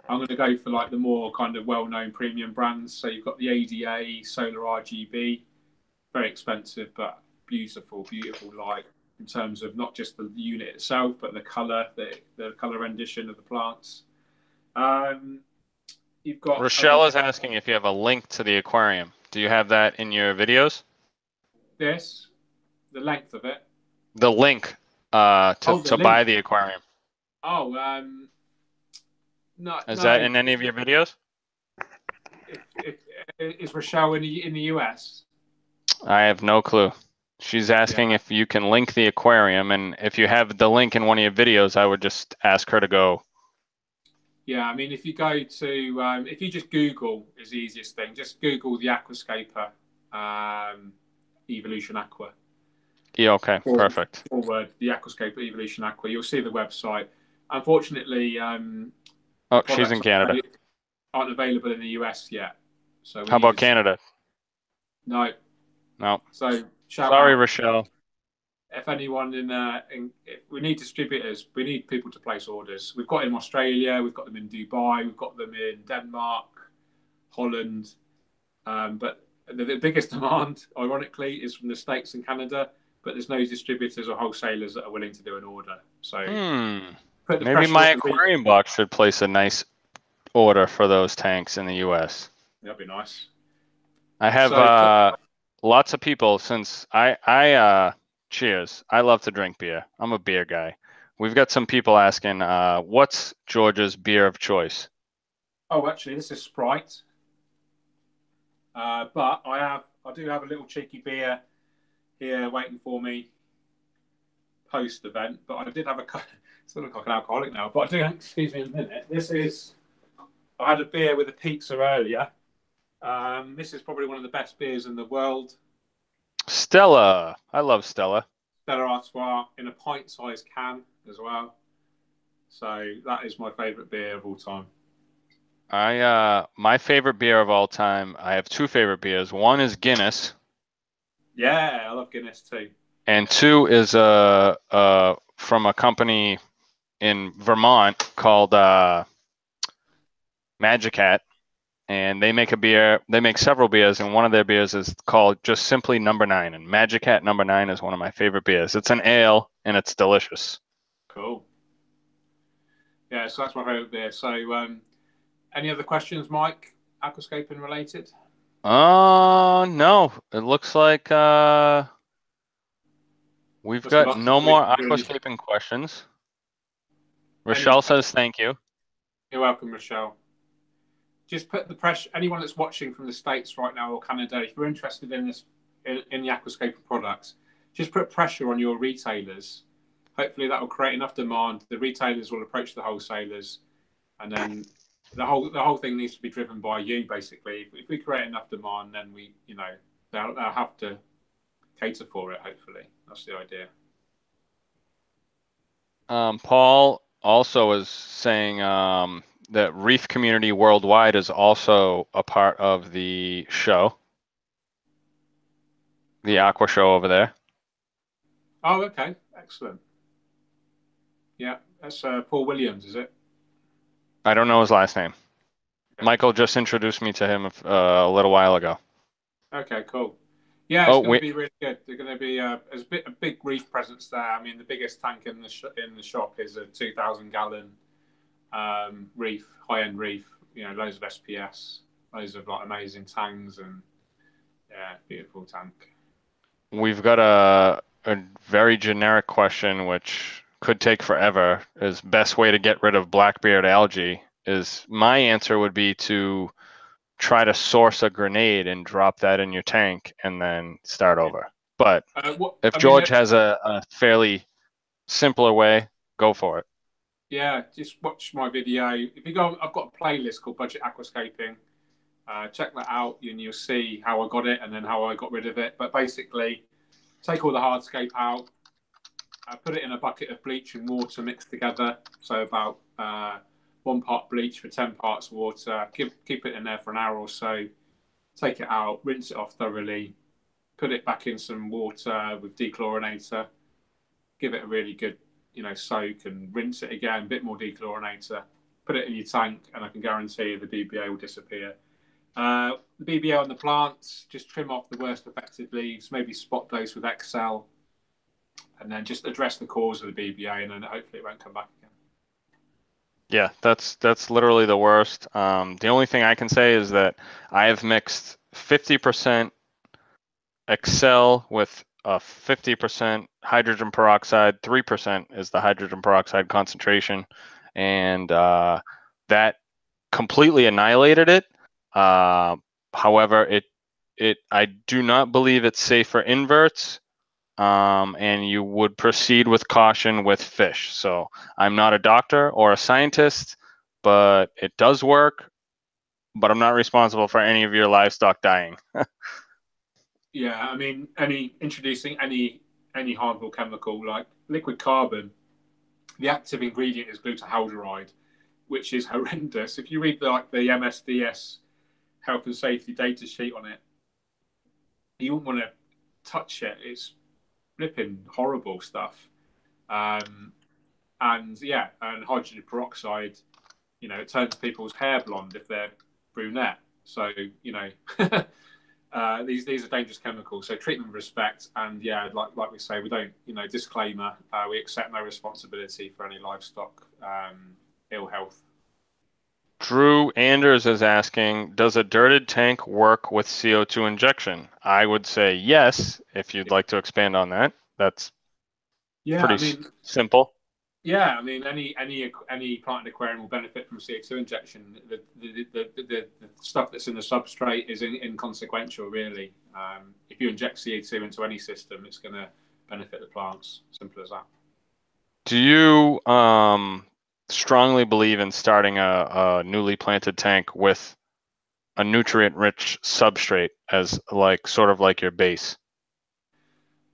I'm going to go for like the more kind of well-known premium brands. So you've got the ADA Solar RGB, very expensive but beautiful, beautiful light in terms of not just the unit itself, but the color, the color rendition of the plants. You've got Rochelle is asking if you have a link to the aquarium. Do you have that in your videos? This, the length of it. The link to buy the aquarium. Oh, no. Is that in any of your videos? Is Rochelle in the US? I have no clue. She's asking if you can link the aquarium, and if you have the link in one of your videos, I would just ask her to go. Yeah, I mean, if you go to, if you just Google is the easiest thing. Just Google the Aquascaper Evolution Aqua. Yeah, okay, perfect. Forward, the Aquascaper Evolution Aqua. You'll see the website. Unfortunately, she's in Canada. Aren't available in the US yet. So how about Canada? No. So sorry, Rochelle. If anyone if we need distributors, we need people to place orders. We've got them in Australia, we've got them in Dubai, we've got them in Denmark, Holland, but the biggest demand, ironically, is from the States and Canada. But there's no distributors or wholesalers that are willing to do an order. So maybe my Aquarium Box should place a nice order for those tanks in the US. That'd be nice. I have lots of people, since I cheers. I love to drink beer. I'm a beer guy. We've got some people asking, what's George's beer of choice? Oh, actually, this is Sprite. But I do have a little cheeky beer here waiting for me post event. But I did have still look like an alcoholic now. But I do. Excuse me a minute. I had a beer with a pizza earlier. This is probably one of the best beers in the world. Stella. I love Stella. Stella Artois in a pint-sized can as well. So that is my favourite beer of all time. My favorite beer of all time, I have 2 favorite beers. One is Guinness. Yeah, I love Guinness too. And 2 is from a company in Vermont called Magic Hat. and they make a beer. They make several beers, and one of their beers is called just simply Number 9. And Magic Hat Number 9 is one of my favorite beers. It's an ale, and it's delicious. Cool. Yeah, so that's my favorite beer. So, any other questions, Mike? Aquascaping related? No. It looks like we've That's a got lot no since we've more been doing this. aquascaping questions. Any, Rochelle says thank you. You're welcome, Rochelle. Just put the pressure. Anyone that's watching from the States right now or Canada, if you're interested in this, in the aquascaping products, just put pressure on your retailers. Hopefully, that will create enough demand. The retailers will approach the wholesalers, and then the whole thing needs to be driven by you. Basically, if we create enough demand, then they'll have to cater for it. Hopefully, that's the idea. Paul also is saying that reef community worldwide is also a part of the show, the aqua show over there. Oh, okay, excellent. Yeah, that's Paul Williams, is it? I don't know his last name. Okay. Michael just introduced me to him a little while ago. Okay, cool. Yeah, it's going to be really good. They're going to be there's a big reef presence there. I mean, the biggest tank in the shop is a 2,000-gallon reef, high-end reef. You know, loads of SPS, loads of like amazing tangs, and yeah, beautiful tank. We've got a very generic question, which could take forever. Is best way to get rid of Blackbeard algae? Is my answer would be to try to source a grenade and drop that in your tank and then start over. But if George has a fairly simpler way, go for it. Yeah, just watch my video. If you go, I've got a playlist called Budget Aquascaping. Check that out, and you'll see how I got it and then how I got rid of it. But basically, take all the hardscape out, put it in a bucket of bleach and water mixed together. So about 1 part bleach for 10 parts water. Keep it in there for an hour or so. Take it out, rinse it off thoroughly, put it back in some water with dechlorinator. Give it a really good, soak, and rinse it again. A bit more dechlorinator. Put it in your tank, and I can guarantee you the BBA will disappear. The BBA on the plants, just trim off the worst affected leaves. Maybe spot those with Excel, and then just address the cause of the BBA, and then hopefully it won't come back again. Yeah, that's literally the worst. The only thing I can say is that I have mixed 50% Excel with a 50% hydrogen peroxide. 3% is the hydrogen peroxide concentration, and that completely annihilated it. However, I do not believe it's safe for inverts. And you would proceed with caution with fish. So I'm not a doctor or a scientist, but it does work. But I'm not responsible for any of your livestock dying. Yeah, I mean, introducing any harmful chemical like liquid carbon, the active ingredient is glutaraldehyde, which is horrendous. If you read the MSDS health and safety data sheet on it, you wouldn't want to touch it. It's flipping horrible stuff. And hydrogen peroxide, it turns people's hair blonde if they're brunette. So, these are dangerous chemicals. So treat them with respect. And yeah, like we say, we don't, disclaimer, we accept no responsibility for any livestock ill health. Drew Anders is asking, does a dirted tank work with CO2 injection? I would say yes, if you'd like to expand on that. That's pretty simple. Yeah, I mean, any plant and aquarium will benefit from CO2 injection. The stuff that's in the substrate is inconsequential, really. If you inject CO2 into any system, it's going to benefit the plants. Simple as that. Do you strongly believe in starting a newly planted tank with a nutrient-rich substrate as sort of like your base?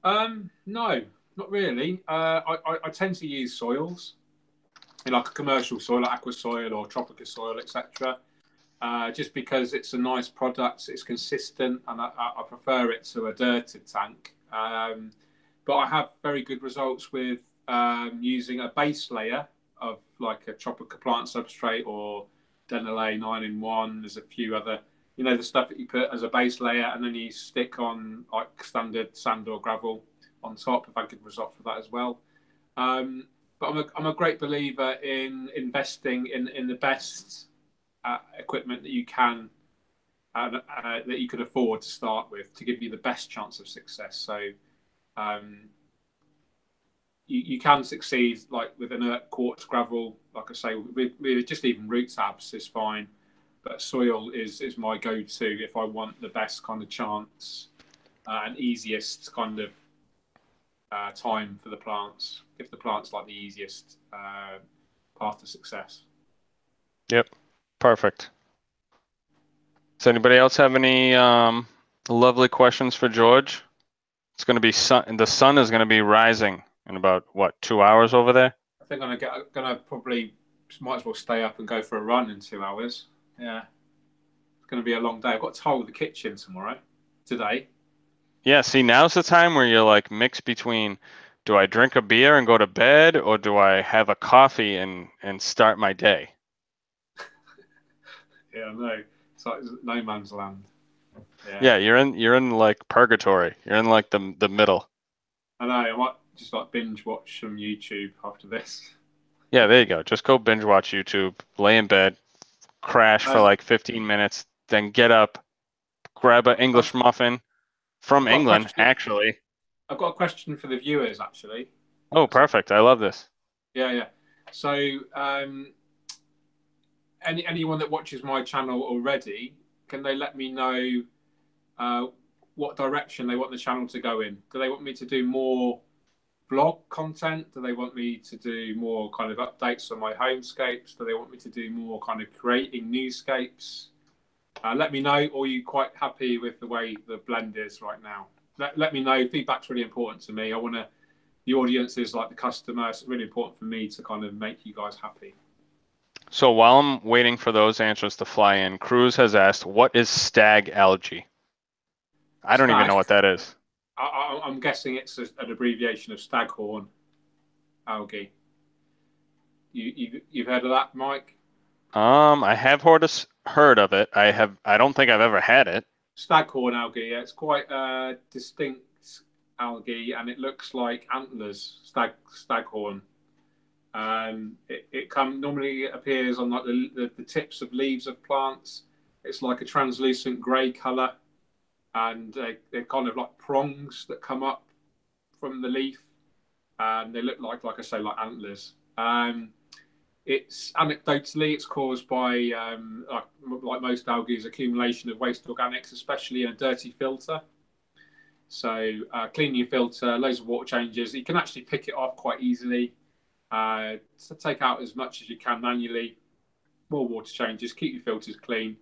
No, not really. I tend to use soils, like a commercial soil, like aqua soil or tropical soil, etc. Just because it's a nice product, it's consistent, and I prefer it to a dirted tank. But I have very good results with using a base layer of like a tropical plant substrate or Denelay 9-in-1. There's a few other, you know, the stuff that you put as a base layer and then you stick on like standard sand or gravel on top. I've had good results for that as well. But I'm a great believer in investing in the best equipment that you can that you could afford to start with to give you the best chance of success. So you can succeed like with inert quartz gravel, like I say, with just even root tabs is fine. But soil is my go-to if I want the best kind of chance and easiest kind of time for the plants. Give the plants like the easiest path to success. Yep. Perfect. Does anybody else have any lovely questions for George? It's going to be the sun is going to be rising in about what, 2 hours over there? I think I'm gonna probably might as well stay up and go for a run in 2 hours. Yeah, it's going to be a long day. I've got to tile the kitchen today. Yeah, see, now's the time where you're like mixed between, do I drink a beer and go to bed, or do I have a coffee and start my day? Yeah, I know. It's like no man's land. Yeah, you're in like purgatory. You're in like the middle. I know. I might just like binge watch some YouTube after this. Yeah, there you go. Just go binge watch YouTube, lay in bed, crash for like 15 minutes, then get up, grab an English muffin from England, actually. I've got a question for the viewers, actually. Oh, perfect. I love this. Yeah. So, anyone that watches my channel already, can they let me know what direction they want the channel to go in? Do they want me to do more vlog content? Do they want me to do more kind of updates on my homescapes? Do they want me to do more kind of creating newscapes? Let me know. Or are you quite happy with the way the blend is right now? Let me know. Feedback's really important to me. I want to, the audience is like the customer. It's really important for me to kind of make you guys happy. So while I'm waiting for those answers to fly in, Cruz has asked, what is stag algae? I don't even know what that is. I'm guessing it's an abbreviation of staghorn algae. You've heard of that, Mike? I have heard of it. I don't think I've ever had it. Staghorn algae. Yeah, it's quite a distinct algae, and it looks like antlers. Staghorn. It normally appears on like the tips of leaves of plants. It's like a translucent grey colour, and they're kind of like prongs that come up from the leaf, and they look like I say, like antlers. It's anecdotally, it's caused by like most algae, accumulation of waste organics, especially in a dirty filter. So cleaning your filter, loads of water changes. You can actually pick it off quite easily. So take out as much as you can manually. More water changes. Keep your filters clean.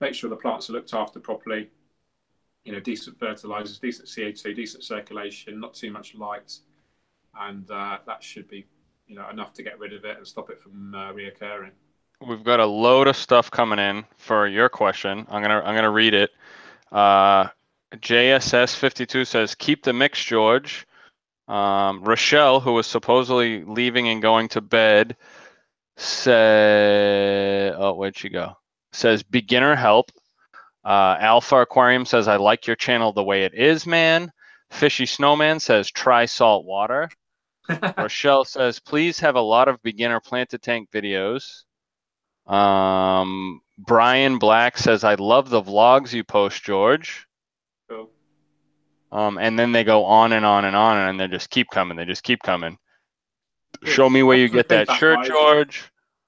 Make sure the plants are looked after properly. You know, decent fertilizers, decent CO2, decent circulation, not too much light, and that should be, you know, enough to get rid of it and stop it from reoccurring. We've got a load of stuff coming in for your question. I'm gonna read it. JSS52 says, keep the mix, George. Rochelle, who was supposedly leaving and going to bed, said, oh, where'd she go? Says, beginner help. Alpha Aquarium says, I like your channel the way it is, man. Fishy Snowman says, try Saltwater. Rochelle says, please have a lot of beginner planted tank videos. Brian Black says, I love the vlogs you post, George. Cool. And then they go on and on and on, and they just keep coming. They just keep coming. Good. Show me where you get that shirt, George.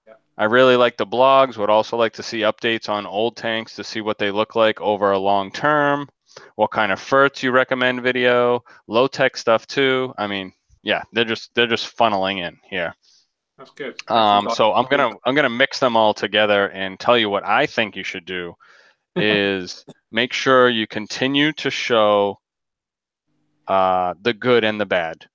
Yeah. I really like the blogs. Would also like to see updates on old tanks to see what they look like over a long term. What kind of ferts you recommend video. Low tech stuff too. I mean, yeah, they're just funneling in here. That's good. So I'm gonna mix them all together and tell you what I think you should do is make sure you continue to show the good and the bad.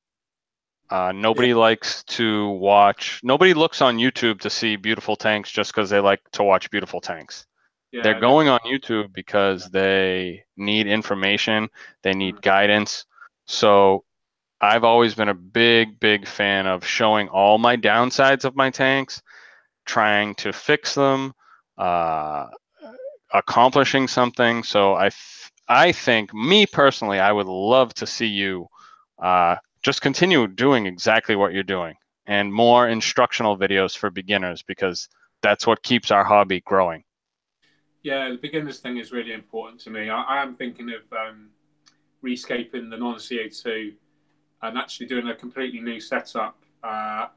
Nobody likes to watch. Nobody looks on YouTube to see beautiful tanks just because they like to watch beautiful tanks. Yeah, they're going on YouTube because they need information. They need guidance. So I've always been a big fan of showing all my downsides of my tanks, trying to fix them, accomplishing something. So I think, me personally, I would love to see you just continue doing exactly what you're doing, and more instructional videos for beginners, because that's what keeps our hobby growing. Yeah, the beginners thing is really important to me. I am thinking of rescaping the non-CO2 and actually doing a completely new setup,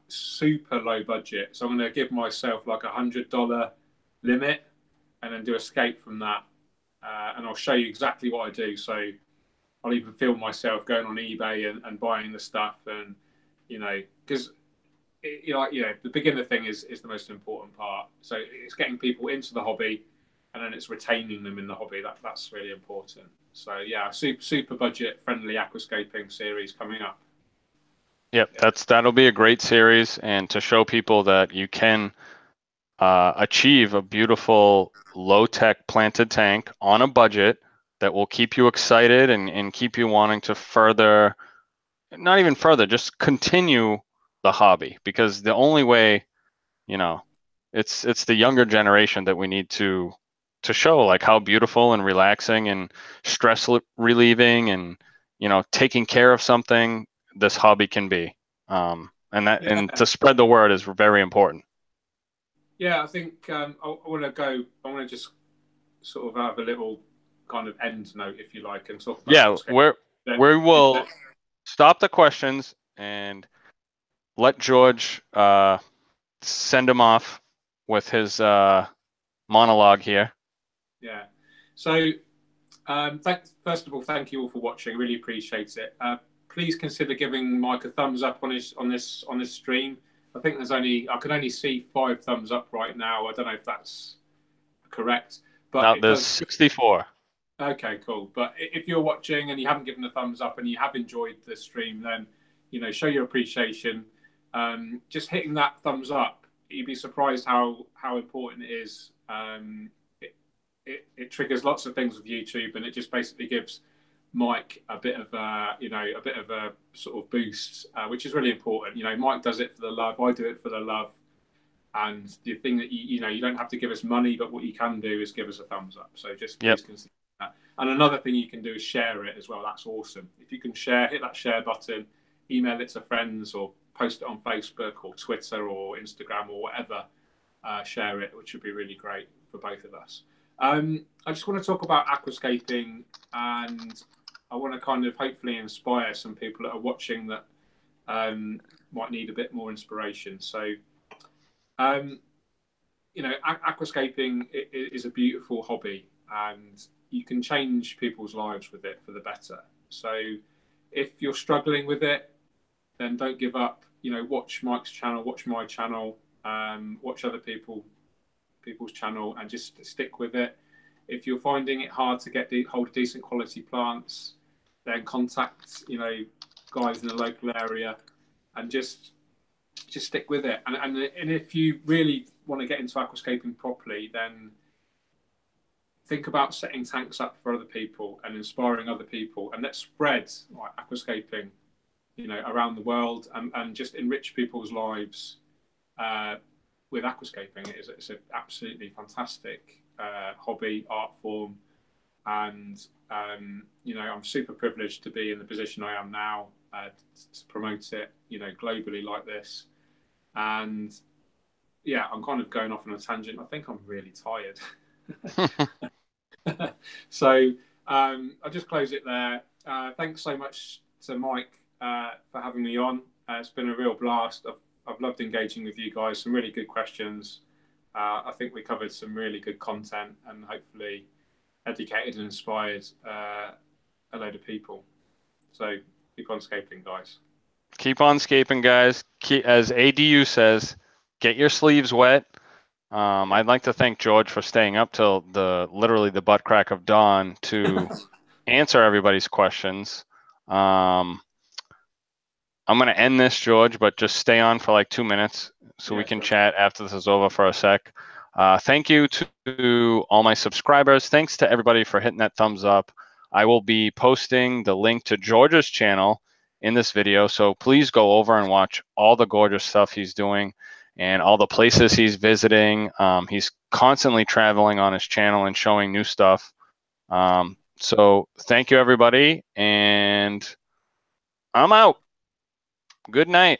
super low budget. So I'm going to give myself like $100 limit and then do escape from that. And I'll show you exactly what I do. So I'll even film myself going on eBay and buying the stuff, and because the beginner thing is the most important part. So it's getting people into the hobby, and then it's retaining them in the hobby. That's really important. So yeah, super budget friendly aquascaping series coming up. Yep, that'll be a great series, and to show people that you can achieve a beautiful low-tech planted tank on a budget that will keep you excited and keep you wanting to further, not even further, just continue the hobby. Because the only way, it's the younger generation that we need to show like how beautiful and relaxing and stress relieving and taking care of something this hobby can be. And to spread the word is very important. Yeah, I think I want to go. I want to just sort of have a little kind of end note, if you like, and talk about Yeah, we will stop the questions and let George send him off with his monologue here. Yeah. So, first of all, thank you all for watching. Really appreciate it. Please consider giving Mike a thumbs up on this stream. I think I can only see 5 thumbs up right now. I don't know if that's correct, but Now it there's does. 64. Okay, cool. But if you're watching and you haven't given a thumbs up and you have enjoyed the stream, then show your appreciation. Just hitting that thumbs up, you'd be surprised how important it is. It triggers lots of things with YouTube, and it just basically gives Mike a bit of a sort of boost, which is really important. Mike does it for the love. I do it for the love. And the thing that you don't have to give us money, but what you can do is give us a thumbs up. So just please consider that. And another thing you can do is share it as well. That's awesome. If you can share, hit that share button, email it to friends, or post it on Facebook or Twitter or Instagram or whatever. Share it, which would be really great for both of us. I just want to talk about aquascaping, and I want to kind of hopefully inspire some people that are watching that might need a bit more inspiration. So, aquascaping is a beautiful hobby, and you can change people's lives with it for the better. So if you're struggling with it, then don't give up. Watch Mike's channel, watch my channel, watch other people's channel, and just stick with it. If you're finding it hard to hold of decent quality plants, then contact guys in the local area, and just stick with it. And if you really want to get into aquascaping properly, then think about setting tanks up for other people and inspiring other people, and let's spread aquascaping around the world, and just enrich people's lives with aquascaping. It's an absolutely fantastic hobby, art form, and I'm super privileged to be in the position I am now, to promote it globally like this. And yeah, I'm kind of going off on a tangent. I think I'm really tired. So I'll just close it there. Thanks so much to Mike for having me on. It's been a real blast. I've loved engaging with you guys. Some really good questions. I think we covered some really good content, and hopefully educated and inspired a load of people. So keep on scaping, guys. Keep on scaping, guys. As ADU says, get your sleeves wet. I'd like to thank George for staying up till literally the butt crack of dawn to answer everybody's questions. I'm going to end this, George, but just stay on for like 2 minutes so we can chat after this is over for a sec. Thank you to all my subscribers. Thanks to everybody for hitting that thumbs up. I will be posting the link to George's channel in this video, so please go over and watch all the gorgeous stuff he's doing. and all the places he's visiting. He's constantly traveling on his channel and showing new stuff. So thank you, everybody, and I'm out. Good night.